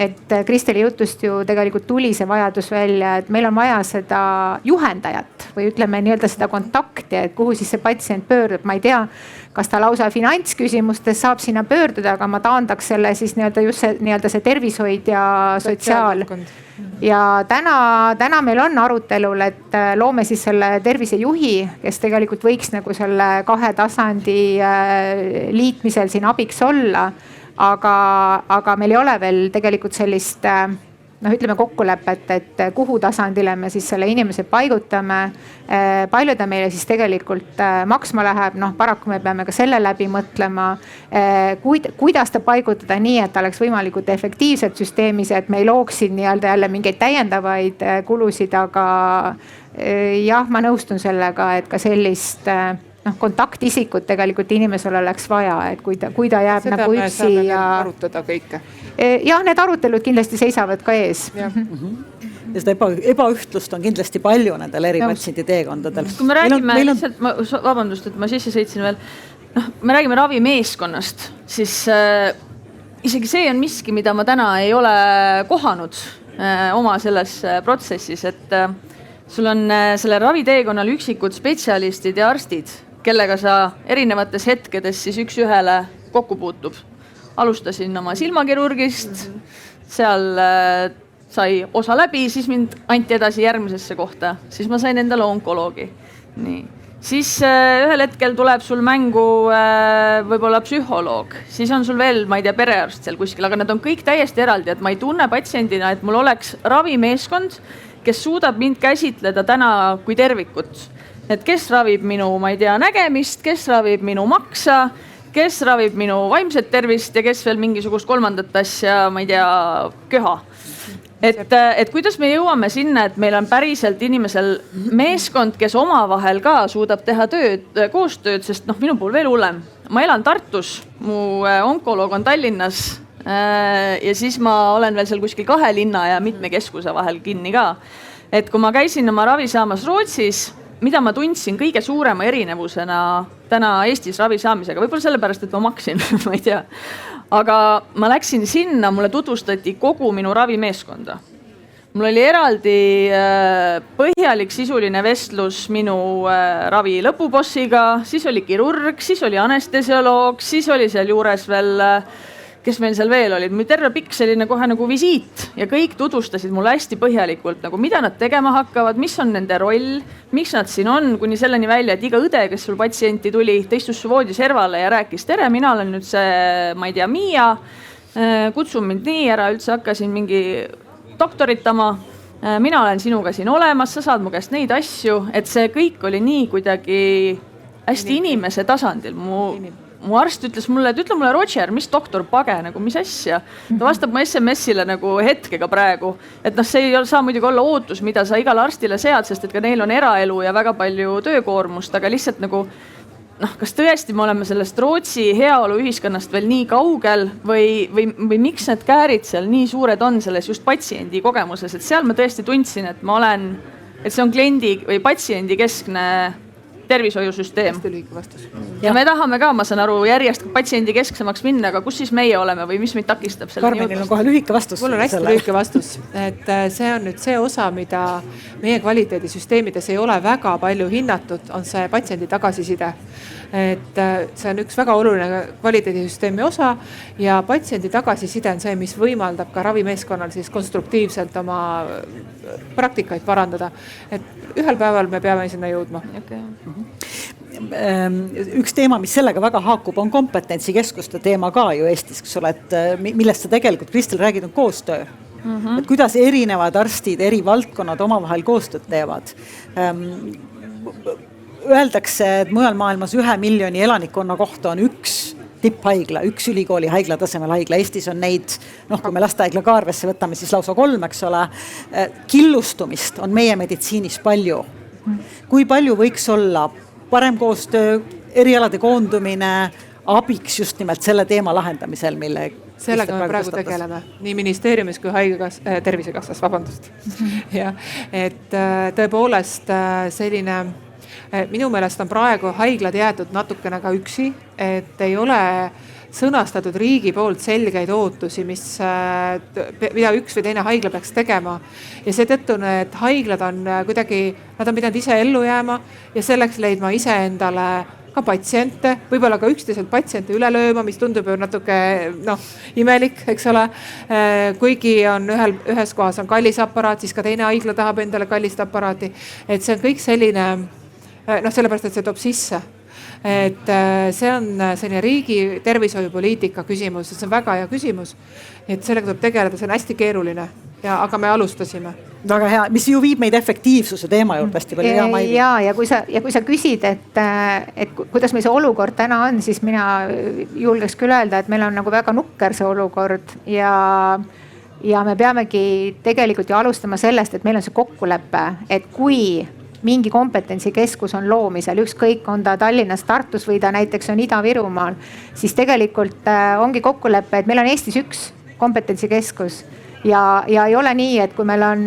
S2: et Kristeli jutust ju tegelikult tuli see vajadus välja, et meil on vaja seda juhendajat või ütleme nii-öelda seda kontakti, et kuhu siis see patsient pöördub. Ma ei tea, kas ta lausa finantsküsimustes saab sinna pöörduda, aga ma taandaks selle siis nii-öelda just see tervishoid ja sotsiaal. Ja täna meil on arutelul, et loome siis selle tervisejuhi, kes tegelikult võiks nagu selle 2 tasandi liitmisel siin abiks olla. Aga meil ei ole veel tegelikult sellist ütleme kokkulepet, et kuhu tasandile me siis selle inimese paigutame. Palju ta meile siis tegelikult maksma läheb, paraku me peame ka selle läbi mõtlema, kuidas ta paigutada nii, et ta oleks võimalikult efektiivselt süsteemis, et me ei looksid nii-öelda jälle mingeid täiendavaid kulusid, aga jah, ma nõustun sellega, et ka sellist kontaktisikut tegelikult inimesel oleks vaja, et kui ta jääb
S3: seda
S2: nagu üksi
S3: ja arutada kõike.
S2: Jah, need arutelud kindlasti seisavad ka ees.
S1: Ja seda ebaühtlust on kindlasti palju nendel eri patsiendi teekondadel.
S4: Kui me räägime lihtsalt, vabandust, et ma sisse sõitsin veel, me räägime ravimeeskonnast, siis isegi see on miski, mida ma täna ei ole kohanud oma selles protsessis, et sul on selle raviteekonnal üksikud spetsialistid ja arstid, kellega sa erinevates hetkedes siis üks ühele kokku puutub. Alustasin oma silmakirurgist, seal sai osa läbi, siis mind anti edasi järgmisesse kohta, siis ma sain endale onkoloogi. Nii. Siis ühel hetkel tuleb sul mängu võib-olla psühholoog, siis on sul veel, ma ei tea, perearst seal kuskil, aga nad on kõik täiesti eraldi, et ma ei tunne patsiendina, et mul oleks ravimeeskond, kes suudab mind käsitleda täna kui tervikut. Et kes ravib minu, ma ei tea, nägemist, kes ravib minu maksa, kes ravib minu vaimset tervist ja kes veel mingisugust kolmandat asja, ma ei tea, köha. Et kuidas me jõuame sinna, et meil on päriselt inimesel meeskond, kes omavahel ka suudab teha koostööd, sest minu puhul veel hullem. Ma elan Tartus, mu onkoloog on Tallinnas ja siis ma olen veel seal kuskil 2 linna ja mitme keskuse vahel kinni ka. Et kui ma käisin oma ravi saamas Rootsis, mida ma tundsin kõige suurema erinevusena täna Eestis ravi saamisega, võib-olla sellepärast, et ma maksin, ma ei tea. Aga ma läksin sinna, mulle tutvustati kogu minu ravimeeskonda. Mul oli eraldi põhjalik sisuline vestlus minu ravi lõpubossiga, siis oli kirurg, siis oli anestesioloog, siis oli seal juures veel, kes meil seal veel olid, terve pikk selline kohe nagu visiit ja kõik tutvustasid mulle hästi põhjalikult, nagu mida nad tegema hakkavad, mis on nende roll, miks nad siin on, kuni selleni välja, et iga õde, kes sul patsienti tuli, istus su voodi servale ja rääkis, tere, mina olen nüüd see, ma ei tea, Miia, kutsun mind nii, ära üldse hakkasin mingi doktoritama, mina olen sinuga siin olemas, sa saad mu käest neid asju, et see kõik oli nii kuidagi hästi inimese tasandil. Mu arst ütles mulle, et ütle mulle, Roger, mis doktor Page, nagu mis asja? Ta vastab mu SMS-ile nagu hetkega praegu. Et see ei saa muidugi olla ootus, mida sa igale arstile sead, sest et ka neil on eraelu ja väga palju töökoormust, aga lihtsalt nagu, kas tõesti me oleme sellest Rootsi heaolu ühiskonnast veel nii kaugel või miks need käärid seal nii suured on selles just patsiendi kogemuses, et seal ma tõesti tundsin, et see on kliendi või patsiendi keskne tervishoiusüsteem.
S3: Hästi lühike vastus.
S4: Ja me tahame ka, ma saan aru, järjest patsiendi kesksemaks minna, aga kus siis meie oleme või mis meid takistab?
S1: Karmenil on kohe lühike vastus.
S3: Mul on hästi lühike vastus, et see on nüüd see osa, mida meie kvaliteedisüsteemides ei ole väga palju hinnatud, on see patsiendi tagasiside. Et see on üks väga oluline kvaliteedisüsteemi osa ja patsiendi tagasiside on see, mis võimaldab ka ravimeeskonnal siis konstruktiivselt oma praktikaid parandada. Et ühel päeval me peame sinna jõudma.
S1: Üks teema, mis sellega väga haakub, on kompetentsikeskuste teema ka ju Eestis, eks ole, et millest sa tegelikult, Kristel, räägid, on koostöö. Et kuidas erinevad arstid, eri valdkonnad omavahel koostööd teevad. Öeldakse, et mujal maailmas 1 miljoni elanikkonna kohta on üks tipphaigla, üks ülikooli haigla tasemel haigla. Eestis on neid, kui me lastehaigla ka arvesse võtame, siis lausa 3, eks ole. Killustumist on meie meditsiinis palju. Kui palju võiks olla parem koostöö, erialade koondumine, abiks just nimelt selle teema lahendamisel, mille
S3: sellega me praegu tegeleme, nii ministeeriumis kui Tervisekassas, vabandust. Ja, et tõepoolest selline, minu meelest on praegu haiglad jäetud natukene ka üksi, et ei ole sõnastatud riigi poolt selgeid ootusi, mida üks või teine haigla peaks tegema. Ja seetõttu need haiglad on kuidagi, nad on pidanud ise ellu jääma ja selleks leidma ise endale ka patsiente, võib-olla ka üksteiselt patsiente üle lööma, mis tundub ju natuke imelik, eks ole. Kuigi on ühes kohas on kallis aparaat, siis ka teine haigla tahab endale kallist aparaati. Et see on kõik selline, sellepärast, et see toob sisse. Et see on selline riigi tervishoiupoliitika küsimus, see on väga hea küsimus. Et sellega tuleb tegeleda, see on hästi keeruline, aga me alustasime.
S1: Väga hea, mis ju viib meid efektiivsuse teema juurde hästi palju.
S2: Ja kui sa küsid, et kuidas meil see olukord täna on, siis mina julgeks küll öelda, et meil on nagu väga nukker see olukord ja me peamegi tegelikult ju alustama sellest, et meil on see kokkulepe, et kui mingi kompetentsikeskus on loomisel, ükskõik on ta Tallinnas, Tartus või ta näiteks on Ida-Virumaal, siis tegelikult ongi kokkulepe, et meil on Eestis üks kompetentsikeskus. Ja ei ole nii, et kui meil on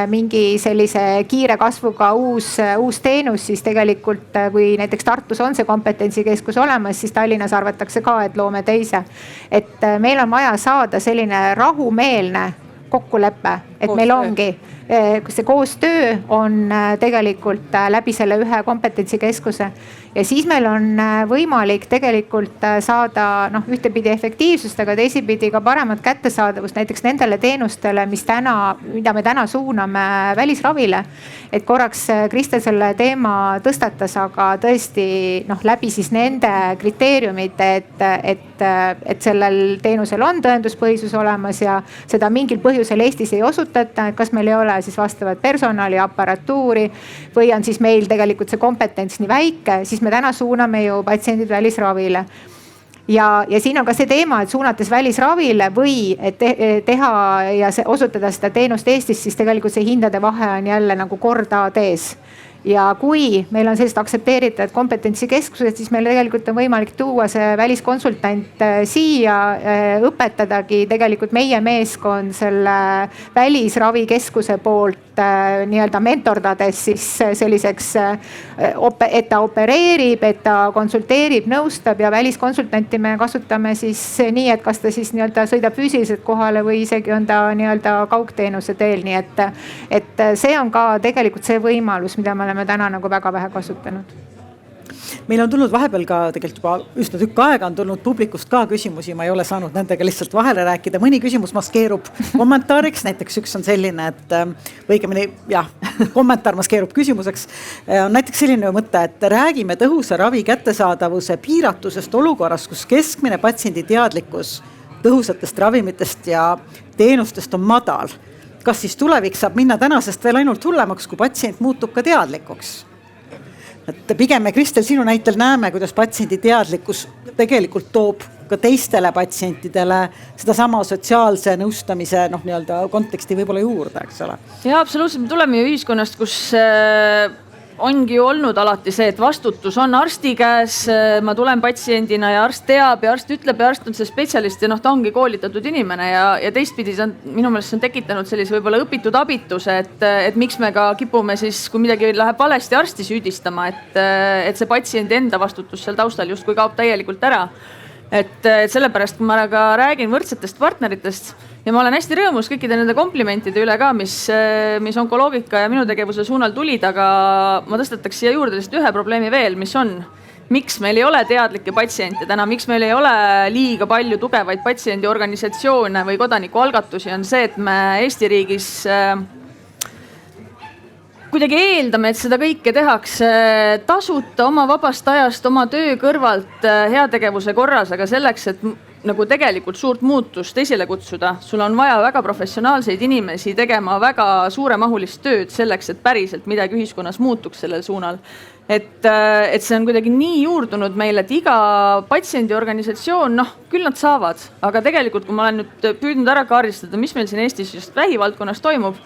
S2: mingi sellise kiire kasvuga uus teenus, siis tegelikult kui näiteks Tartus on see kompetentsikeskus olemas, siis Tallinnas arvatakse ka, et loome teise. Et meil on vaja saada selline rahumeelne kokkulepe, et meil ongi, see koostöö on tegelikult läbi selle ühe kompetentsikeskuse ja siis meil on võimalik tegelikult saada ühtepidi efektiivsust, aga teisipidi ka paremat kättesaadavust näiteks nendele teenustele, mida me täna suuname välisravile. Et korraks Kristel selle teema tõstatas, aga tõesti läbi siis nende kriteeriumid, et sellel teenusel on tõenduspõhisus olemas ja seda mingil põhjusel Eestis ei osutata, et kas meil ei ole siis vastavat personali, aparatuuri või on siis meil tegelikult see kompetents nii väike, siis me täna suuname ju patsiendid välisravile. ja siin on ka see teema, et suunates välisravile või et teha ja osutada seda teenust Eestis, siis tegelikult see hindade vahe on jälle nagu kordades. Ja kui meil on sellised aktsepteeritud kompetentsikeskused, siis meil tegelikult on võimalik tuua see väliskonsultant siia, õpetadagi tegelikult meie meeskond selle välisravikeskuse poolt nii-öelda mentordades siis selliseks, et ta opereerib, et ta konsulteerib, nõustab ja väliskonsultanti me kasutame siis nii, et kas ta siis nii-öelda sõidab füüsiliselt kohale või isegi on ta nii-öelda kaugteenuse teel, nii et see on ka tegelikult see võimalus, mida me oleme täna nagu väga vähe kasutanud.
S1: Meil on tulnud vahepeal ka tegelikult juba üsna tükk aega on tulnud publikust ka küsimusi, ma ei ole saanud nendega lihtsalt vahele rääkida. Mõni küsimus maskeerub kommentaariks, näiteks üks on selline, et õigemini jah, kommentaar maskeerub küsimuseks. On näiteks selline mõte, et räägime tõhusa ravi kättesaadavuse piiratusest olukorras, kus keskmine patsiendi teadlikkus tõhusatest ravimitest ja teenustest on madal. Kas siis tulevik saab minna tänasest veel ainult hullemaks, kui patsient muutub ka teadlikuks? Et pigem me, Kristel, sinu näitel näeme, kuidas patsiendi teadlikkus tegelikult toob ka teistele patsientidele seda sama sotsiaalse nõustamise nii-öelda konteksti võib-olla juurde, eks ole?
S4: Ja absoluutselt, me tuleme ju ühiskonnast, kus ongi ju olnud alati see, et vastutus on arsti käes, ma tulen patsiendina ja arst teab ja arst ütleb ja arst on see spetsialist ja ta ongi koolitatud inimene ja teistpidi see on, minu meelest see on tekitanud sellise võib-olla õpitud abituse, et miks me ka kipume siis, kui midagi läheb valesti arsti süüdistama, et see patsiendi enda vastutus seal taustal justkui kaob täielikult ära. Et sellepärast, kui ma ka räägin võrdsetest partneritest ja ma olen hästi rõõmus kõikide nende komplimentide üle ka, mis onkoloogika ja minu tegevuse suunal tulid, aga ma tõstataks siia juurde lihtsalt ühe probleemi veel, mis on, miks meil ei ole teadlikke patsiente täna, miks meil ei ole liiga palju tugevaid patsiendiorganisatsioone või kodanikualgatusi, on see, et me Eesti riigis kuidagi eeldame, et seda kõike tehakse tasuta oma vabast ajast, oma töö kõrvalt heategevuse korras, aga selleks, et nagu tegelikult suurt muutust esile kutsuda, sul on vaja väga professionaalseid inimesi tegema väga suuremahulist tööd selleks, et päriselt midagi ühiskonnas muutuks sellel suunal. Et see on kuidagi nii juurdunud meil, et iga patsiendiorganisatsioon, küll nad saavad, aga tegelikult, kui ma olen nüüd püüdnud ära kaardistada, mis meil siin Eestis just vähivaldkonnas toimub,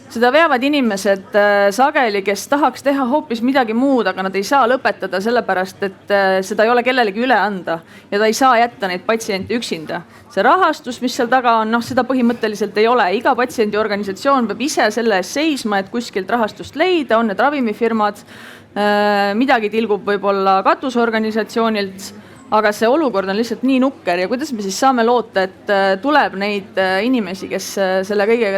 S4: seda veavad inimesed sageli, kes tahaks teha hoopis midagi muud, aga nad ei saa lõpetada sellepärast, et seda ei ole kellelegi üle anda ja ta ei saa jätta neid patsiente üksinda. See rahastus, mis seal taga on, seda põhimõtteliselt ei ole. Iga patsiendiorganisatsioon peab ise selle eest seisma, et kuskilt rahastust leida, on need ravimifirmad, midagi tilgub võib-olla katusorganisatsioonilt. Aga see olukord on lihtsalt nii nukker ja kuidas me siis saame loota, et tuleb neid inimesi, kes selle kõigega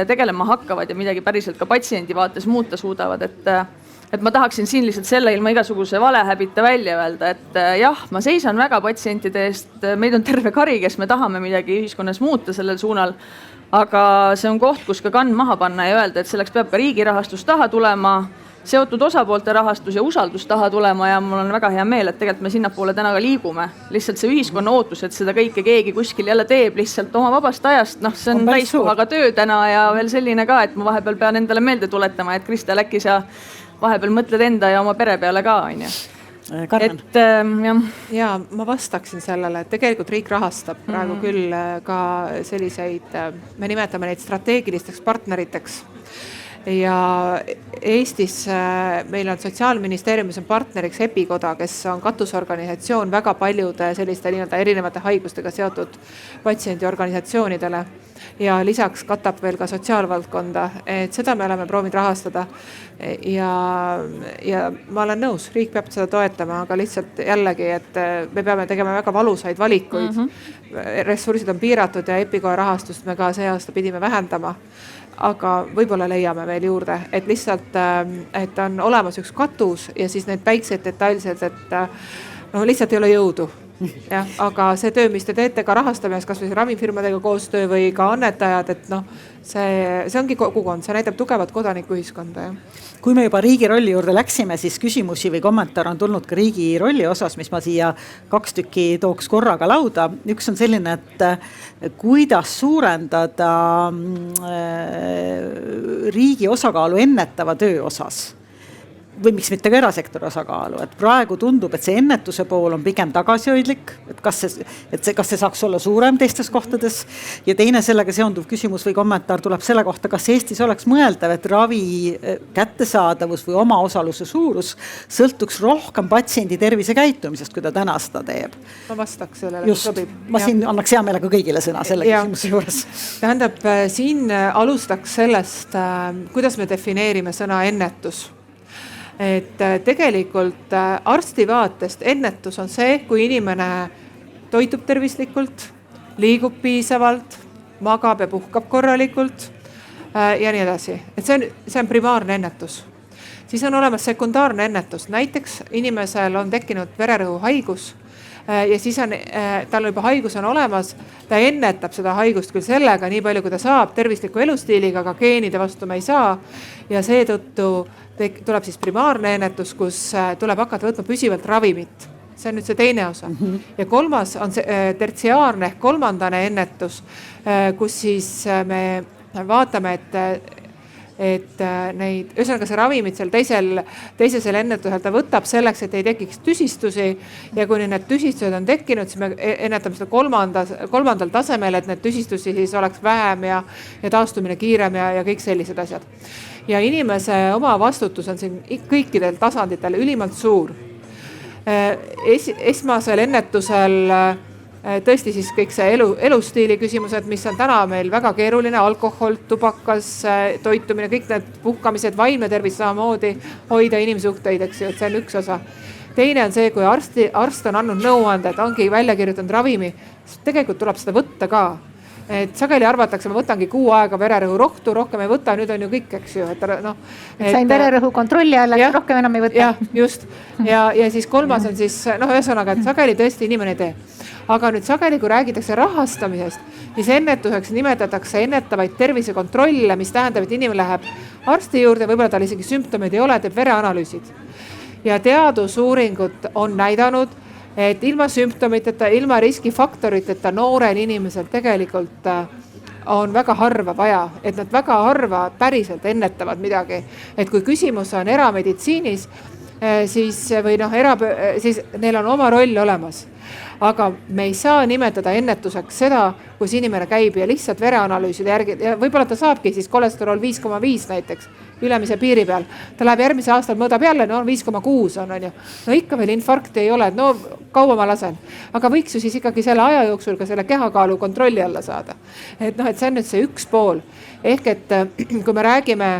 S4: tegelema hakkavad ja midagi päriselt ka patsiendi vaates muuta suudavad. Et ma tahaksin siin lihtsalt selle ilma igasuguse valehäbita välja öelda, et jah, ma seisan väga patsientide eest, meid on terve kari, kes me tahame midagi ühiskonnas muuta sellel suunal. Aga see on koht, kus ka kann maha panna ja öelda, et selleks peab ka riigi rahastus taha tulema, seotud osapoolte rahastus ja usaldus taha tulema ja mul on väga hea meel, et tegelikult me sinnapoole täna ka liigume. Lihtsalt see ühiskonna ootus, et seda kõike keegi kuskil jälle teeb lihtsalt oma vabast ajast, see on täiskohaga töö täna ja veel selline ka, et ma vahepeal pean endale meelde tuletama, et Kristel, äkki sa vahepeal mõtled enda ja oma pere peale ka, on ju.
S1: Karmen.
S3: Ja ma vastaksin sellele, et tegelikult riik rahastab praegu küll ka selliseid, me nimetame neid strateegilisteks partneriteks. Ja Eestis meil on Sotsiaalministeeriumis on partneriks EPIKoda, kes on katusorganisatsioon väga paljude selliste erinevate haigustega seotud patsiendiorganisatsioonidele ja lisaks katab veel ka sotsiaalvaldkonda, et seda me oleme proovinud rahastada ja ma olen nõus, riik peab seda toetama, aga lihtsalt jällegi, et me peame tegema väga valusaid valikuid. Ressursid on piiratud ja EPIKoda rahastust me ka see aasta pidime vähendama. Aga võib-olla leiame veel juurde, et lihtsalt, et on olemas üks katus ja siis need väiksed detailsed, et lihtsalt ei ole jõudu. Ja, aga see töö, mis te teete ka rahastamise, kas või ravimifirmadega koostöö või ka annetajad, et see ongi kogukond, see näitab tugevat kodanikuühiskonda.
S1: Kui me juba riigi rolli juurde läksime, siis küsimusi või kommentaar on tulnud ka riigi rolli osas, mis ma siia 2 tükki tooks korraga lauda. Üks on selline, et kuidas suurendada riigi osakaalu ennetava töö osas. või miks mitte ka erasektori osakaalu, et praegu tundub, et see ennetuse pool on pigem tagasihoidlik, et kas see saaks olla suurem teistes kohtades. Ja teine sellega seonduv küsimus või kommentaar tuleb selle kohta, kas Eestis oleks mõeldav, et ravi kättesaadavus või omaosaluse suurus sõltuks rohkem patsiendi tervise käitumisest, kui ta täna seda teeb.
S3: Ma vastaks sellele, mis sobib.
S1: Ma siin annaks hea meelega kõigile sõna selle küsimuse juures.
S3: Tähendab, siin alustaks sellest, kuidas me defineerime sõna ennetus. Et tegelikult arsti vaatest ennetus on see, kui inimene toitub tervislikult, liigub piisavalt, magab ja puhkab korralikult ja nii edasi. Et see on primaarne ennetus. Siis on olemas sekundaarne ennetus. Näiteks inimesel on tekkinud vererõhuhaigus ja siis tal juba haigus on olemas, ta ennetab seda haigust küll sellega nii palju, kui ta saab tervisliku elustiiliga, aga geenide vastu me ei saa. Ja seetõttu tuleb siis primaarne ennetus, kus tuleb hakata võtma püsivalt ravimit. See on nüüd see teine osa. Ja kolmas on see tertsiaarne ehk kolmandane ennetus, kus siis me vaatame, et neid, ühesõnaga see ravimid seal teisesel ennetusel ta võtab selleks, et ei tekiks tüsistusi ja kui need tüsistused on tekkinud, siis me ennetame seda kolmandal tasemel, et need tüsistusi siis oleks vähem ja taastumine kiirem ja kõik sellised asjad. Ja inimese oma vastutus on siin kõikidel tasanditel ülimalt suur. Esmasel ennetusel tõesti siis kõik see elustiili küsimused, mis on täna meil väga keeruline, alkohol, tubakas, toitumine, kõik need puhkamised, vaimne tervis samamoodi, hoida inimsuhteid, eks ju, et see on üks osa. Teine on see, kui arst on andnud nõuande, et ongi välja kirjutanud ravimi, siis tegelikult tuleb seda võtta ka. Et sageli arvatakse, ma võtangi 6 aega vererõhurohtu, rohkem ei võta, nüüd on ju kõik, eks ju.
S2: Sain vererõhu kontrolli alla, et rohkem enam ei võta.
S3: Ja, just. Ja siis kolmas on siis, ühesõnaga, et sageli tõesti inimene ei tee. Aga nüüd sageli, kui räägitakse rahastamisest, siis ennetuseks nimetatakse ennetavaid tervisekontrolle, mis tähendab, et inimene läheb arsti juurde, võib-olla tal isegi sümptomeid ei ole, teeb vereanalüüsid. Ja teadusuuringud on näidanud, et ilma sümptomiteta, ilma riskifaktoriteta noorel inimesel tegelikult on väga harva vaja, et nad väga harva päriselt ennetavad midagi. Et kui küsimus on erameditsiinis, siis neil on oma roll olemas. Aga me ei saa nimetada ennetuseks seda, kus inimene käib ja lihtsalt vereanalüüside järgi, ja võib-olla ta saabki siis kolesterol 5,5 näiteks ülemise piiri peal. Ta läheb järgmise aastal mõõdab jälle, 5,6 on ju. No ikka veel infarkti ei ole, kaua ma lasen. Aga võiks ju siis ikkagi selle aja jooksul ka selle kehakaalu kontrolli alla saada. Et see on nüüd see üks pool. Ehk et kui me räägime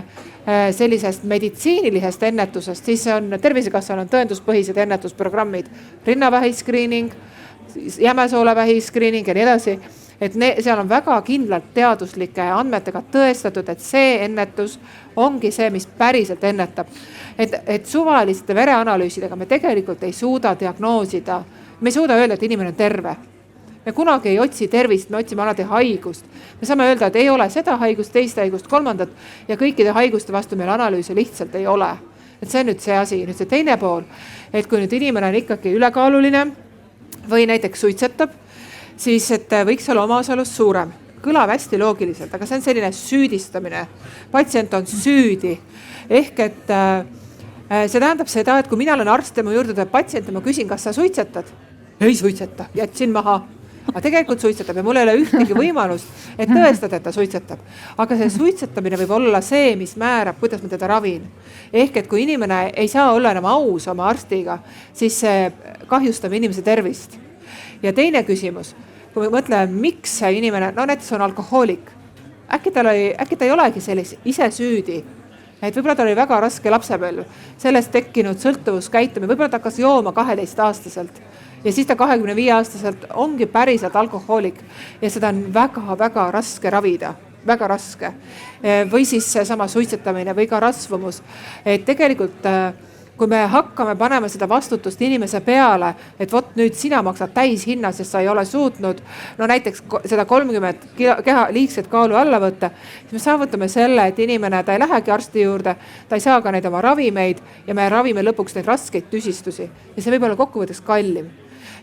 S3: sellisest meditsiinilisest ennetusest, siis Tervisekassal on tõenduspõhised ennetusprogrammid, rinnavähi screening, jämesoolevähi screening ja nii edasi. Et seal on väga kindlalt teaduslike andmetega tõestatud, et see ennetus ongi see, mis päriselt ennetab. Et suvaliste vereanalüüsidega me tegelikult ei suuda diagnoosida, me ei suuda öelda, et inimene on terve. Me kunagi ei otsi tervist, me otsime alati haigust. Me saame öelda, et ei ole seda haigust, teist haigust, kolmandat ja kõikide haiguste vastu meil analüüse lihtsalt ei ole. Et see on nüüd see asi. Nüüd see teine pool, et kui nüüd inimene on ikkagi ülekaaluline või näiteks suitsetab, siis et võiks olla omaosalus suurem. Kõlab hästi loogiliselt, aga see on selline süüdistamine. Patsient on süüdi. Ehk et see tähendab seda, et kui mina olen arst ja mu juurde tuleb patsient ja ma küsin, kas sa suitsetad? Ei suitseta, jätsin maha. Aga tegelikult suitsetab ja mul ei ole ühtegi võimalust, et tõestada, et ta suitsetab. Aga see suitsetamine võib olla see, mis määrab, kuidas ma teda ravin. Ehk et kui inimene ei saa olla enam aus oma arstiga, siis see kahjustab inimese tervist. Ja teine küsimus, kui me mõtleme, miks see inimene, näiteks on alkohoolik, äkki ta ei olegi sellist ise süüdi. Et võib-olla ta oli väga raske lapsepõlv, sellest tekkinud sõltuvuskäitumine, võib-olla ta hakkas jooma 12-aastaselt ja siis ta 25-aastaselt ongi päriselt alkohoolik ja seda on väga-väga raske ravida, väga raske. Või siis sama suitsetamine või ka rasvumus, et tegelikult kui me hakkame panema seda vastutust inimese peale, et vot nüüd sina maksad täishinna, sest sa ei ole suutnud näiteks seda 30 keha liigset kaalu alla võtta, siis me saavutame selle, et inimene, ta ei lähegi arsti juurde, ta ei saa ka neid oma ravimeid ja me ravime lõpuks neid raskeid tüsistusi ja see võib olla kokkuvõttes kallim.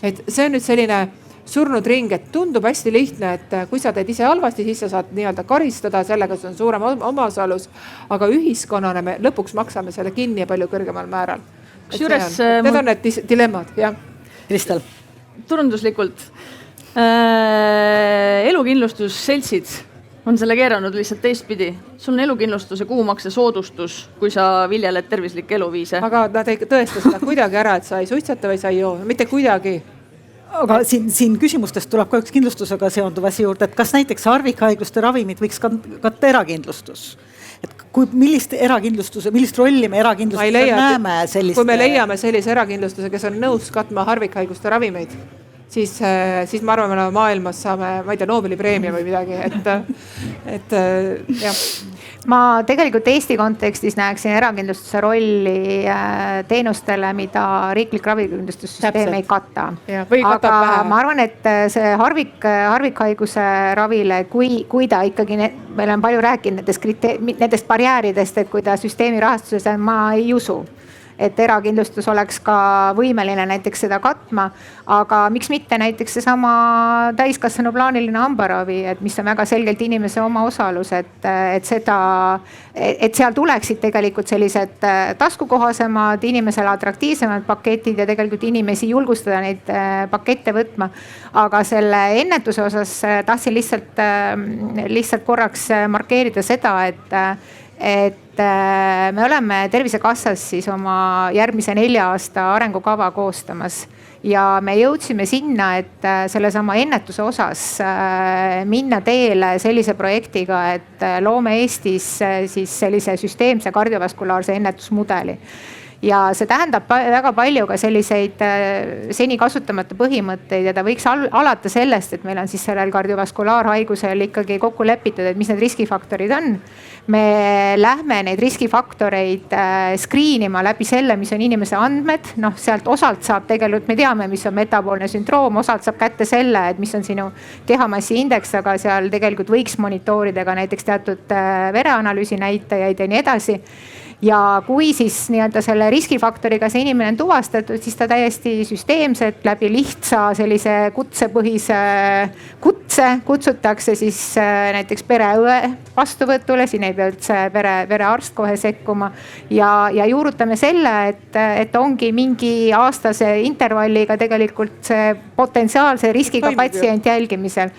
S3: Et see on nüüd selline surnud ring, et tundub hästi lihtne, et kui sa teed ise halvasti, siis sa saad nii-öelda karistada, sellega see on suurem omaosalus. Aga ühiskonnana me lõpuks maksame selle kinni ja palju kõrgemal määral.
S4: Kusjuures
S3: Need on need dilemmad, jah.
S1: Kristel.
S4: Turunduslikult. Elukindlustusseltsid on selle keeranud lihtsalt teistpidi. Sul on elukindlustuse kuumakse soodustus, kui sa viljeled tervislikke eluviise.
S3: Aga nad ei tõesta seda kuidagi ära, et sa ei suitseta või sa ei joo. Mitte kuidagi.
S1: Aga siin küsimustest tuleb ka üks kindlustusega seonduv asi juurde, et kas näiteks harvikhaiguste ravimid võiks katta erakindlustus? Et millist rolli me erakindlustusel näeme sellist?
S3: Kui me leiame sellise erakindlustuse, kes on nõus katma harvikhaiguste ravimeid, siis ma arvan, me maailmas saame, ma ei tea, Nobeli preemia või midagi, et jah.
S2: Ma tegelikult Eesti kontekstis näeksin erakindlustuse rolli teenustele, mida riiklik ravikindlustussüsteem ei kata. Aga ma arvan, et see harvikhaiguse ravile, kui ta ikkagi, meil on palju rääkinud nendest barjääridest, et kui ta süsteemi rahastuses on, ma ei usu, et erakindlustus oleks ka võimeline näiteks seda katma, aga miks mitte näiteks seesama täiskasvanu plaaniline hambaravi, et mis on väga selgelt inimese omaosalus, et seal tuleksid tegelikult sellised taskukohasemad, inimesele atraktiivsemad paketid ja tegelikult inimesi julgustada neid pakette võtma. Aga selle ennetuse osas tahtsin lihtsalt korraks markeerida seda, et me oleme Tervisekassas siis oma järgmise 4 aasta arengukava koostamas ja me jõudsime sinna, et sellesama ennetuse osas minna teele sellise projektiga, et loome Eestis siis sellise süsteemse kardiovaskulaarse ennetusmudeli. Ja see tähendab väga palju ka selliseid seni kasutamata põhimõtteid ja ta võiks alata sellest, et meil on siis sellel kardiovaskulaarhaigusel ikkagi kokku lepitud, et mis need riskifaktorid on. Me lähme neid riskifaktoreid screenima läbi selle, mis on inimese andmed. Sealt osalt saab tegelikult, me teame, mis on metaboolne sündroom, osalt saab kätte selle, et mis on sinu kehamassi indeks, aga seal tegelikult võiks monitoorida ka näiteks teatud vereanalüüsi näitajaid ja nii edasi. Ja kui siis nii-öelda selle riskifaktoriga see inimene on tuvastatud, siis ta täiesti süsteemselt läbi lihtsa sellise kutsepõhise kutsutakse siis näiteks pereõe vastuvõtule, siin ei pea üldse perearst kohe sekkuma ja juurutame selle, et ongi mingi aastase intervalliga tegelikult see potentsiaalse riskiga patsient jälgimisel.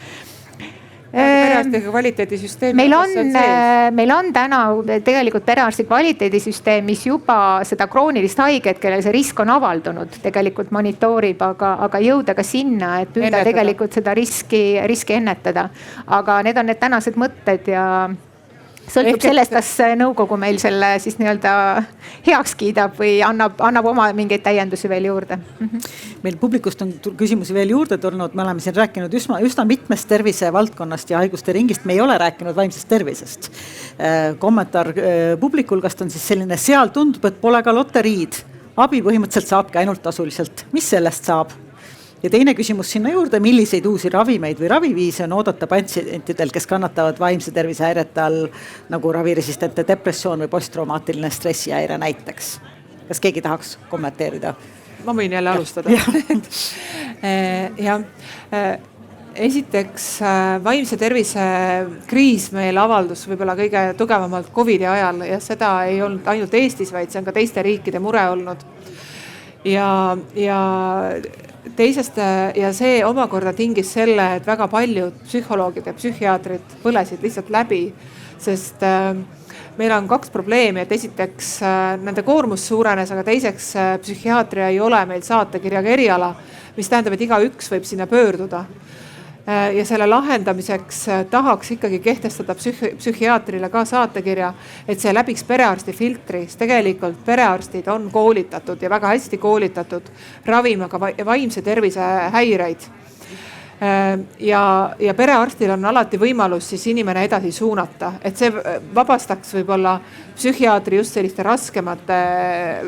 S3: Perearstiga kvaliteedisüsteemi.
S2: Meil on täna tegelikult perearsti kvaliteedisüsteem, mis juba seda kroonilist haiget, kellel see risk on avaldunud, tegelikult monitoorib, aga jõuda ka sinna, et püüda tegelikult seda riski ennetada. Aga need on need tänased mõtted ja sõltub sellest, kas nõukogu meil selle siis nii-öelda heaks kiidab või annab oma mingeid täiendusi veel juurde.
S1: Meil publikust on küsimusi veel juurde tulnud, me oleme siin rääkinud üsna mitmest tervise valdkonnast ja haiguste ringist, me ei ole rääkinud vaimsest tervisest. Kommentaar publikul, kas on siis selline, seal tundub, et pole ka loteriid, abi põhimõtteliselt saabki ainult tasuliselt, mis sellest saab? Ja teine küsimus sinna juurde, milliseid uusi ravimeid või raviviise on oodata patsientidel, kes kannatavad vaimse tervise häirete all nagu raviresistente depressioon või posttraumaatiline stressihäire näiteks. Kas keegi tahaks kommenteerida?
S3: Ma võin jälle alustada. Esiteks vaimse tervise kriis meil avaldus võib-olla kõige tugevamalt COVID-i ajal ja seda ei olnud ainult Eestis, vaid see on ka teiste riikide mure olnud. Ja teisest ja see omakorda tingis selle, et väga paljud psühholoogid ja psühhiaatrid põlesid lihtsalt läbi, sest meil on 2 probleemi, et esiteks nende koormus suurenes, aga teiseks psühhiaatria ei ole meil saatekirjaga eriala, mis tähendab, et igaüks võib sinna pöörduda. Ja selle lahendamiseks tahaks ikkagi kehtestada psühhiaatrile ka saatekirja, et see läbiks perearsti filtri. Tegelikult perearstid on koolitatud ja väga hästi koolitatud ravima ka vaimse tervise häireid. Ja perearstil on alati võimalus siis inimene edasi suunata, et see vabastaks võib-olla psühhiaatri just selliste raskemate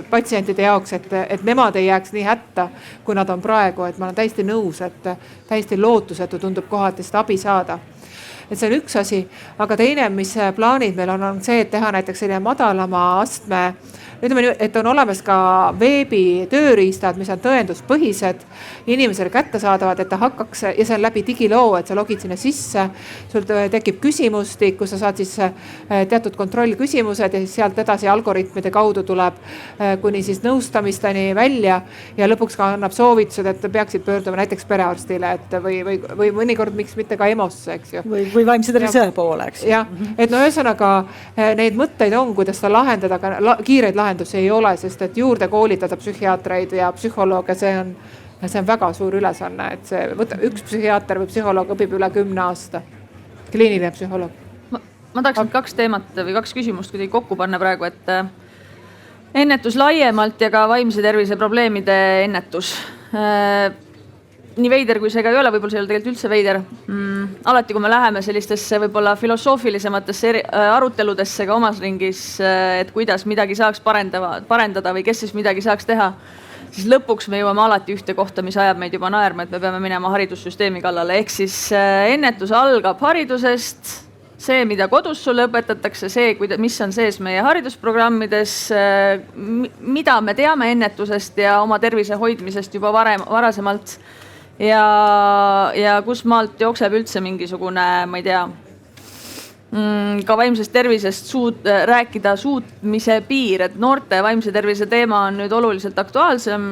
S3: patsientide jaoks, et nemad ei jääks nii hätta, kui nad on praegu, et ma olen täiesti nõus, et täiesti lootusetu tundub kohati seda abi saada. et see on üks asi, aga teine, mis plaanid meil on see, et teha näiteks selline madalama astme, ütleme nii, et on olemas ka veebi tööriistad, mis on tõenduspõhised, inimesele kättesaadavad, et ta hakkaks ja see on läbi digiloo, et sa logid sinna sisse, sul tekib küsimustik, kus sa saad siis teatud kontrollküsimused ja siis sealt edasi algoritmide kaudu tuleb kuni siis nõustamisteni välja ja lõpuks ka annab soovitused, et peaksid pöörduma näiteks perearstile, et või mõnikord miks mitte ka EMO-sse, eks ju.
S1: Või vaimse tervise poole, eks.
S3: Jah, et no ühesõnaga neid mõtteid on, kuidas seda lahendada, aga kiireid lahendusi ei ole, sest et juurde koolitada psühhiaatreid ja psühholooge, see on väga suur ülesanne, et üks psühhiaater või psühholoog õpib üle 10 aasta, kliiniline psühholoog.
S4: Ma tahaks nüüd 2 teemat või 2 küsimust kuidagi kokku panna praegu, et ennetus laiemalt ja ka vaimse tervise probleemide ennetus. Nii veider kui see ka ei ole, võib-olla see ei ole tegelikult üldse veider. Alati, kui me läheme sellistesse võib-olla filosoofilisematesse aruteludesse ka omas ringis, et kuidas midagi saaks parendada või kes siis midagi saaks teha, siis lõpuks me jõuame alati ühte kohta, mis ajab meid juba naerma, et me peame minema haridussüsteemi kallale. Ehk siis ennetus algab haridusest, see, mida kodus sulle õpetatakse, see, mis on sees meie haridusprogrammides, mida me teame ennetusest ja oma tervise hoidmisest juba varasemalt. Ja kus maalt jookseb üldse mingisugune, ma ei tea, ka vaimsest tervisest rääkida suutmise piir, et noorte vaimse tervise teema on nüüd oluliselt aktuaalsem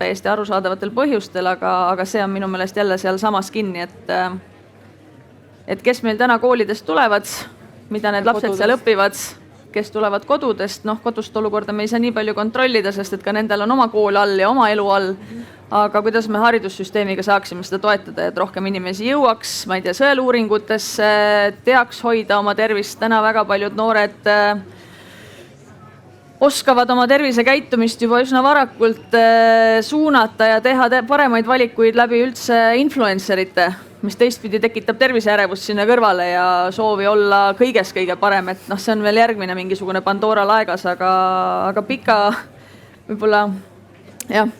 S4: täiesti arusaadavatel põhjustel, aga see on minu meelest jälle seal samas kinni, et kes meil täna koolidest tulevad, mida need lapsed seal õpivad, kes tulevad kodudest, kodust olukorda me ei saa nii palju kontrollida, sest et ka nendel on oma kool all ja oma elu all. Aga kuidas me haridussüsteemiga saaksime seda toetada, et rohkem inimesi jõuaks, ma ei tea, sõeluuringutesse, teaks hoida oma tervist. Täna väga paljud noored oskavad oma tervisekäitumist juba üsna varakult suunata ja teha paremaid valikuid läbi üldse influencerite, mis teistpidi tekitab terviseärevust sinna kõrvale ja soovi olla kõiges kõige parem, et see on veel järgmine mingisugune Pandora laegas, aga võib-olla jah,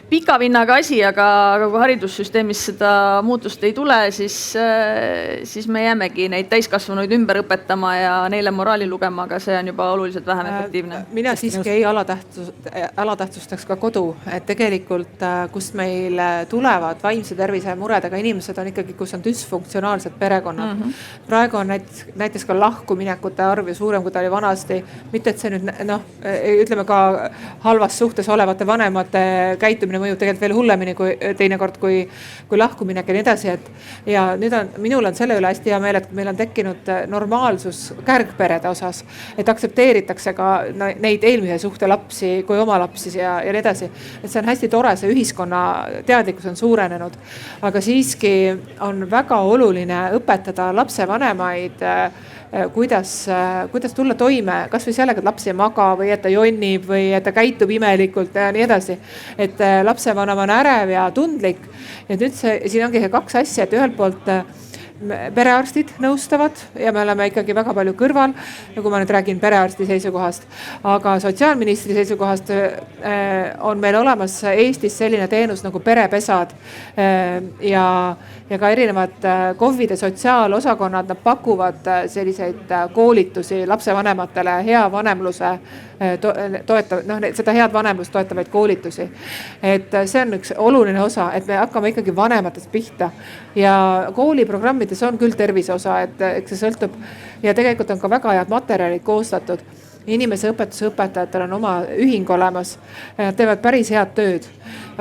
S4: pika vinnaga asi, aga kui haridussüsteemis seda muutust ei tule, siis me jäämegi neid täiskasvanuid ümber õpetama ja neile moraali lugema, aga see on juba oluliselt vähem efektiivne.
S3: Mina siiski ei alatähtsustaks ka kodu, et tegelikult kus meil tulevad vaimse tervise muredega inimesed on ikkagi, kus on düsfunktsionaalsed perekonnad. Praegu on näiteks ka lahkuminekute arv suurem, kui ta oli vanasti. Mitte, et see nüüd ütleme ka halvas suhtes olevate vanemate käitumine mõjub tegelikult veel hullemini kui teinekord kui lahkuminek ja nii edasi. Ja nüüd minul on selle üle hästi hea meel, et meil on tekkinud normaalsus kärgperede osas, et aktsepteeritakse ka neid eelmise suhte lapsi kui oma lapsi ja nii edasi. Et see on hästi tore, see ühiskonna teadlikkus on suurenenud, aga siiski on väga oluline õpetada lapsevanemaid, kuidas tulla toime, kas või sellega, et laps ei maga või et ta jonnib või et ta käitub imelikult ja nii edasi. Et lapsevanem on ärev ja tundlik. Ja nüüd siin ongi 2 asja, et ühelt poolt perearstid nõustavad ja me oleme ikkagi väga palju kõrval, kui ma nüüd räägin perearsti seisukohast, aga sotsiaalministri seisukohast on meil olemas Eestis selline teenus nagu perepesad ja ka erinevad KOV-ide sotsiaalosakonnad, nad pakuvad selliseid koolitusi lapsevanematele, hea vanemluse seda head vanemlust toetavaid koolitusi. Et see on üks oluline osa, et me hakkame ikkagi vanematest pihta ja kooliprogrammides on küll tervise osa, et eks see sõltub ja tegelikult on ka väga head materjalid koostatud. Inimese õpetuseõpetajatel on oma ühing olemas, nad teevad päris head tööd,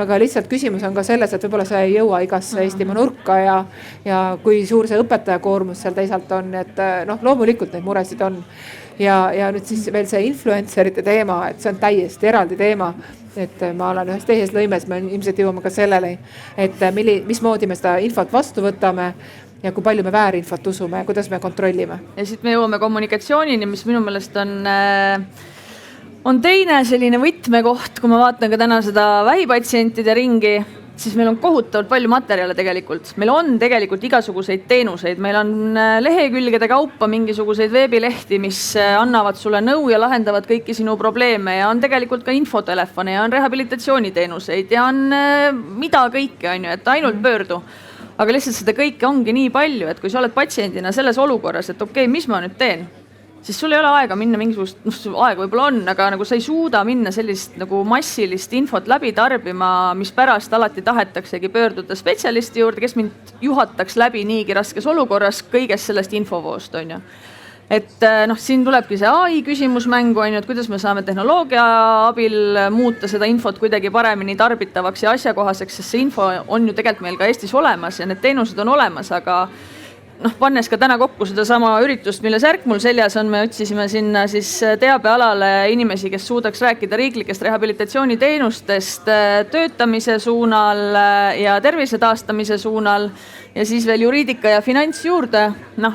S3: aga lihtsalt küsimus on ka selles, et võib-olla see ei jõua igasse Eestimaa nurka ja kui suur see õpetaja koormus seal teisalt on, et loomulikult neid muresid on. Ja nüüd siis veel see influencerite teema, et see on täiesti eraldi teema, et ma olen ühes teises lõimes, me ilmselt jõuame ka sellele, et mismoodi me seda infot vastu võtame ja kui palju me väärinfot usume ja kuidas me kontrollime.
S4: Ja siit me jõuame kommunikatsioonini, mis minu meelest on teine selline võtmekoht, kui ma vaatan ka täna seda vähipatsientide ringi, siis meil on kohutavalt palju materjale tegelikult. Meil on tegelikult igasuguseid teenuseid, meil on lehekülgede kaupa mingisuguseid veebilehti, mis annavad sulle nõu ja lahendavad kõiki sinu probleeme ja on tegelikult ka infotelefone ja on rehabilitatsiooniteenuseid ja on mida kõike, et ainult pöördu. aga lihtsalt seda kõike ongi nii palju, et kui sa oled patsiendina selles olukorras, et okei, mis ma nüüd teen, siis sul ei ole aega minna mingisugust, aega võib-olla on, aga nagu sa ei suuda minna sellist nagu massilist infot läbi tarbima, mis pärast alati tahetaksegi pöörduda spetsialisti juurde, kes mind juhataks läbi niigi raskes olukorras kõigest sellest infovoost, on ju. Et siin tulebki see AI küsimus mängu, on ju, et kuidas me saame tehnoloogia abil muuta seda infot kuidagi paremini tarbitavaks ja asjakohaseks, sest see info on ju tegelikult meil ka Eestis olemas ja need teenused on olemas, aga pannes ka täna kokku seda sama üritust, mille särk mul seljas on, me otsisime sinna siis teabealale inimesi, kes suudaks rääkida riiklikest rehabilitatsiooniteenustest töötamise suunal ja tervise taastamise suunal ja siis veel juriidika ja finants juurde.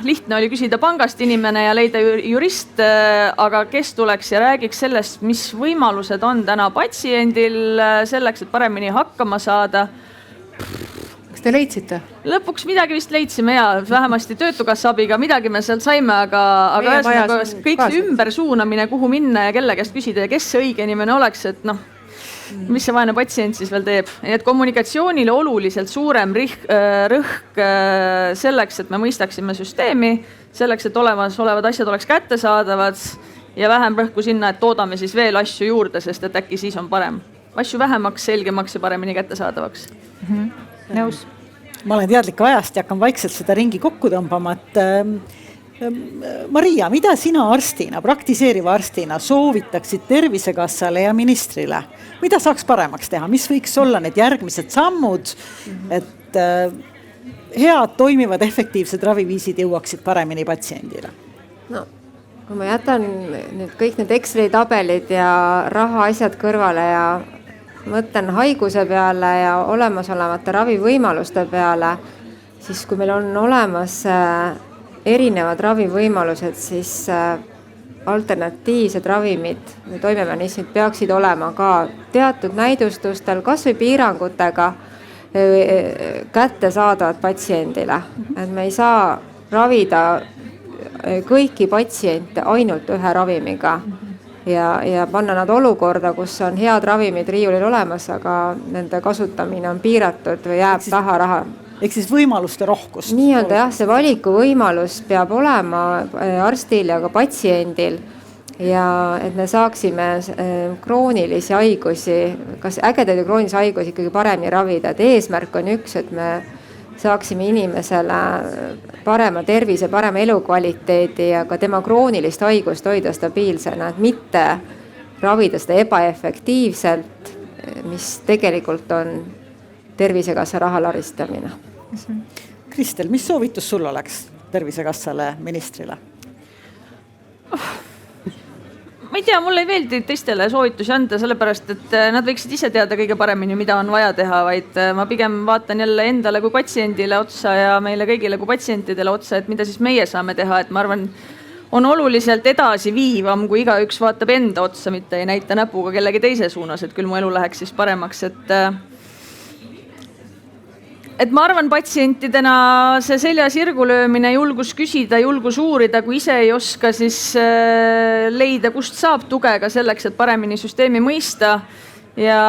S4: Lihtne oli küsida pangast inimene ja leida jurist, aga kes tuleks ja räägiks sellest, mis võimalused on täna patsiendil selleks, et paremini hakkama saada.
S3: Te leidsite?
S4: Lõpuks midagi vist leidsime ja vähemasti Töötukassa abiga midagi me sealt saime, aga kõik see ümbersuunamine, kuhu minna ja kelle käest küsida ja kes see õige inimene oleks, et mis see vaene patsient siis veel teeb. Nii et kommunikatsioonile oluliselt suurem rõhk selleks, et me mõistaksime süsteemi, selleks, et olevad asjad oleks kättesaadavad ja vähem rõhku sinna, et toodame siis veel asju juurde, sest et äkki siis on parem. Asju vähemaks, selgemaks ja paremini kättesaadavaks.
S2: Nõus.
S1: Ma olen teadlik ajast ja hakkan vaikselt seda ringi kokku tõmbama, et Maria, mida sina arstina, praktiseeriva arstina soovitaksid Tervisekassale ja ministrile? Mida saaks paremaks teha? Mis võiks olla need järgmised sammud, et head, toimivad, efektiivsed raviviisid jõuaksid paremini patsiendile?
S5: Kui ma jätan nüüd kõik need Exceli tabelid ja rahaasjad kõrvale ja mõtlen haiguse peale ja olemasolevate ravivõimaluste peale, siis kui meil on olemas erinevad ravivõimalused, siis alternatiivsed ravimid või toimemehhanismid peaksid olema ka teatud näidustustel, kas või piirangutega kättesaadavad patsiendile. Et me ei saa ravida kõiki patsiente ainult ühe ravimiga. Ja panna nad olukorda, kus on head ravimid riiulil olemas, aga nende kasutamine on piiratud või jääb taha raha.
S1: Ehk siis võimaluste rohkust.
S5: Nii on ta jah, see valikuvõimalus peab olema arstil ja ka patsiendil ja et me saaksime kroonilisi haigusi, kas ägedaid ja kroonilisi haigusi ikkagi paremini ravida, et eesmärk on üks, et me saaksime inimesele parema tervise, parema elukvaliteedi ja ka tema kroonilist haigust hoida stabiilsena, et mitte ravida seda ebaefektiivselt, mis tegelikult on Tervisekassa raha laristamine.
S1: Kristel, mis soovitus sul oleks Tervisekassale, ministrile?
S4: Ma ei tea, mulle ei meeldi teistele soovitusi anda, sellepärast, et nad võiksid ise teada kõige paremini, mida on vaja teha, vaid ma pigem vaatan jälle endale kui patsiendile otsa ja meile kõigile kui patsientidele otsa, et mida siis meie saame teha, et ma arvan, on oluliselt edasi viivam, kui igaüks vaatab enda otsa, mitte ei näita näpuga kellegi teise suunas, et küll mu elu läheks siis paremaks, et ma arvan, patsientidena see selja sirgu löömine, julgus küsida, julgus uurida, kui ise ei oska, siis leida, kust saab tuge ka selleks, et paremini süsteemi mõista ja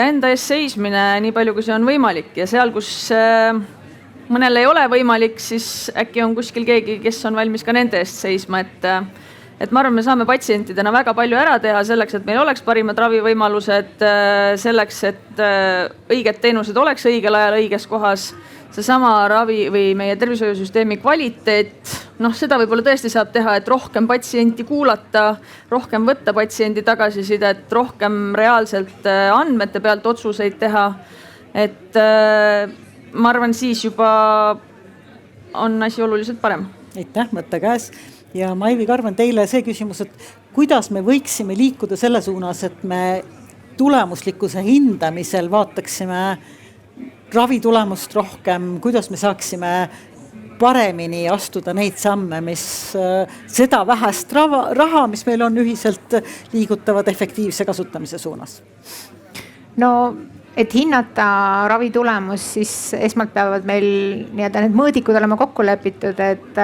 S4: enda ees seismine nii palju, kui see on võimalik. Ja seal, kus mõnel ei ole võimalik, siis äkki on kuskil keegi, kes on valmis ka nende eest seisma, et ma arvan, me saame patsientidena väga palju ära teha selleks, et meil oleks parimad ravivõimalused, selleks, et õiged teenused oleks õigel ajal õiges kohas. Seesama ravi või meie tervishoiusüsteemi kvaliteet, seda võib-olla tõesti saab teha, et rohkem patsienti kuulata, rohkem võtta patsiendi tagasisidet, rohkem reaalselt andmete pealt otsuseid teha. Et ma arvan, siis juba on asi oluliselt parem.
S1: Aitäh, mõtte käes. Ja Maivi Karmen, teile see küsimus, et kuidas me võiksime liikuda selle suunas, et me tulemuslikkuse hindamisel vaataksime ravitulemust rohkem, kuidas me saaksime paremini astuda neid samme, mis seda vähest raha, mis meil on ühiselt, liigutavad efektiivse kasutamise suunas?
S2: Et hinnata ravitulemus, siis esmalt peavad meil need mõõdikud olema kokku lepitud, et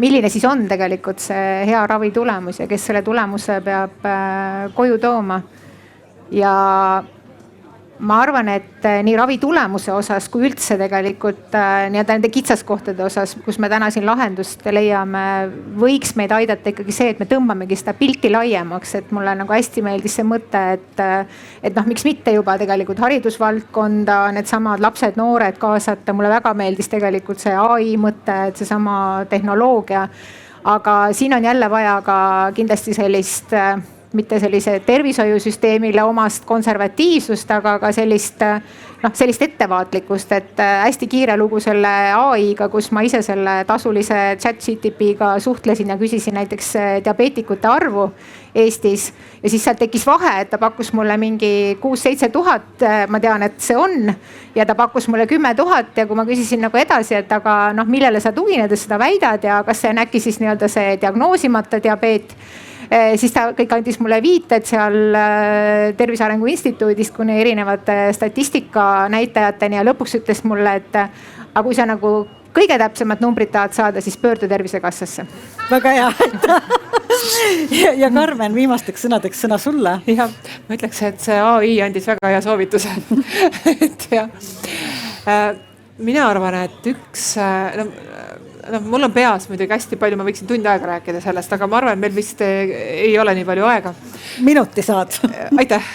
S2: milline siis on tegelikult see hea ravitulemus ja kes selle tulemuse peab koju tooma. Ja ma arvan, et nii ravi tulemuse osas kui üldse tegelikult nii-öelda nende kitsaskohtade osas, kus me täna siin lahendust leiame, võiks meid aidata ikkagi see, et me tõmbamegi seda pilti laiemaks, et mulle nagu hästi meeldis see mõte, et noh, miks mitte juba tegelikult haridusvaldkonda, needsamad lapsed, noored kaasata. Mulle väga meeldis tegelikult see AI mõte, et seesama tehnoloogia, aga siin on jälle vaja ka kindlasti sellist mitte sellise tervishoiusüsteemile omast konservatiivsust, aga ka sellist ettevaatlikkust, et hästi kiire lugu selle AI-ga, kus ma ise selle tasulise ChatGPT-ga suhtlesin ja küsisin näiteks diabeetikute arvu Eestis ja siis sealt tekkis vahe, et ta pakkus mulle mingi 6-7 tuhat, ma tean, et see on ja ta pakkus mulle 10 000 ja kui ma küsisin nagu edasi, et aga noh, millele sa tuginedes seda väidad ja kas see on äkki siis nii-öelda see diagnoosimata diabeet, siis ta kõik andis mulle viited seal Tervise Arengu Instituudist kuni erinevate statistika näitajateni ja lõpuks ütles mulle, et aga kui sa nagu kõige täpsemad numbrid tahad saada, siis pöördu Tervisekassasse.
S1: Väga hea, aitäh. Ja Karmen, viimasteks sõnadeks sõna sulle.
S3: Jah, ma ütleks, et see AI andis väga hea soovituse. Et jah, mina arvan, et mul on peas muidugi hästi palju, ma võiksin tund aega rääkida sellest, aga ma arvan, et meil vist ei ole nii palju aega.
S1: Minuti saad.
S3: Aitäh,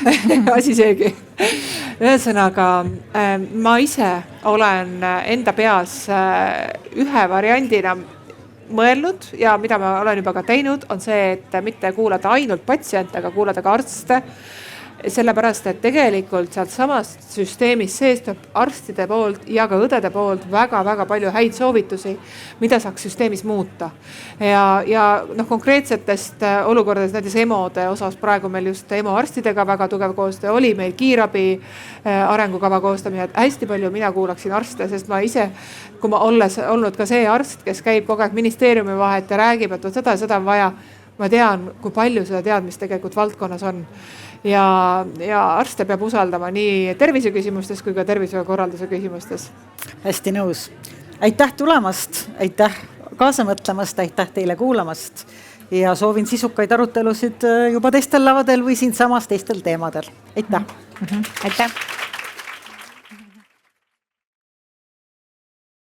S3: asi seegi. Ühesõnaga, ma ise olen enda peas ühe variandina mõelnud ja mida ma olen juba ka teinud, on see, et mitte kuulata ainult patsiente, aga kuulata ka arste. Sellepärast, et tegelikult sealt samast süsteemis sees tuleb arstide poolt ja ka õdede poolt väga-väga palju häid soovitusi, mida saaks süsteemis muuta. Ja konkreetsetest olukordadest näiteks EMO-de osas praegu meil just EMO arstidega väga tugev koostöö oli, meil kiirabi arengukava koostamine, et hästi palju mina kuulaksin arste, sest ma ise, kui ma olnud ka see arst, kes käib kogu aeg ministeeriumi vahet ja räägib, et seda on vaja, ma tean, kui palju seda teadmist tegelikult valdkonnas on. Ja arste peab usaldama nii terviseküsimustes kui ka tervishoiukorralduse küsimustes.
S1: Hästi nõus. Aitäh tulemast, aitäh kaasa mõtlemast, aitäh teile kuulamast ja soovin sisukaid arutelusid juba teistel lavadel või siinsamas teistel teemadel. Aitäh.
S2: Aitäh.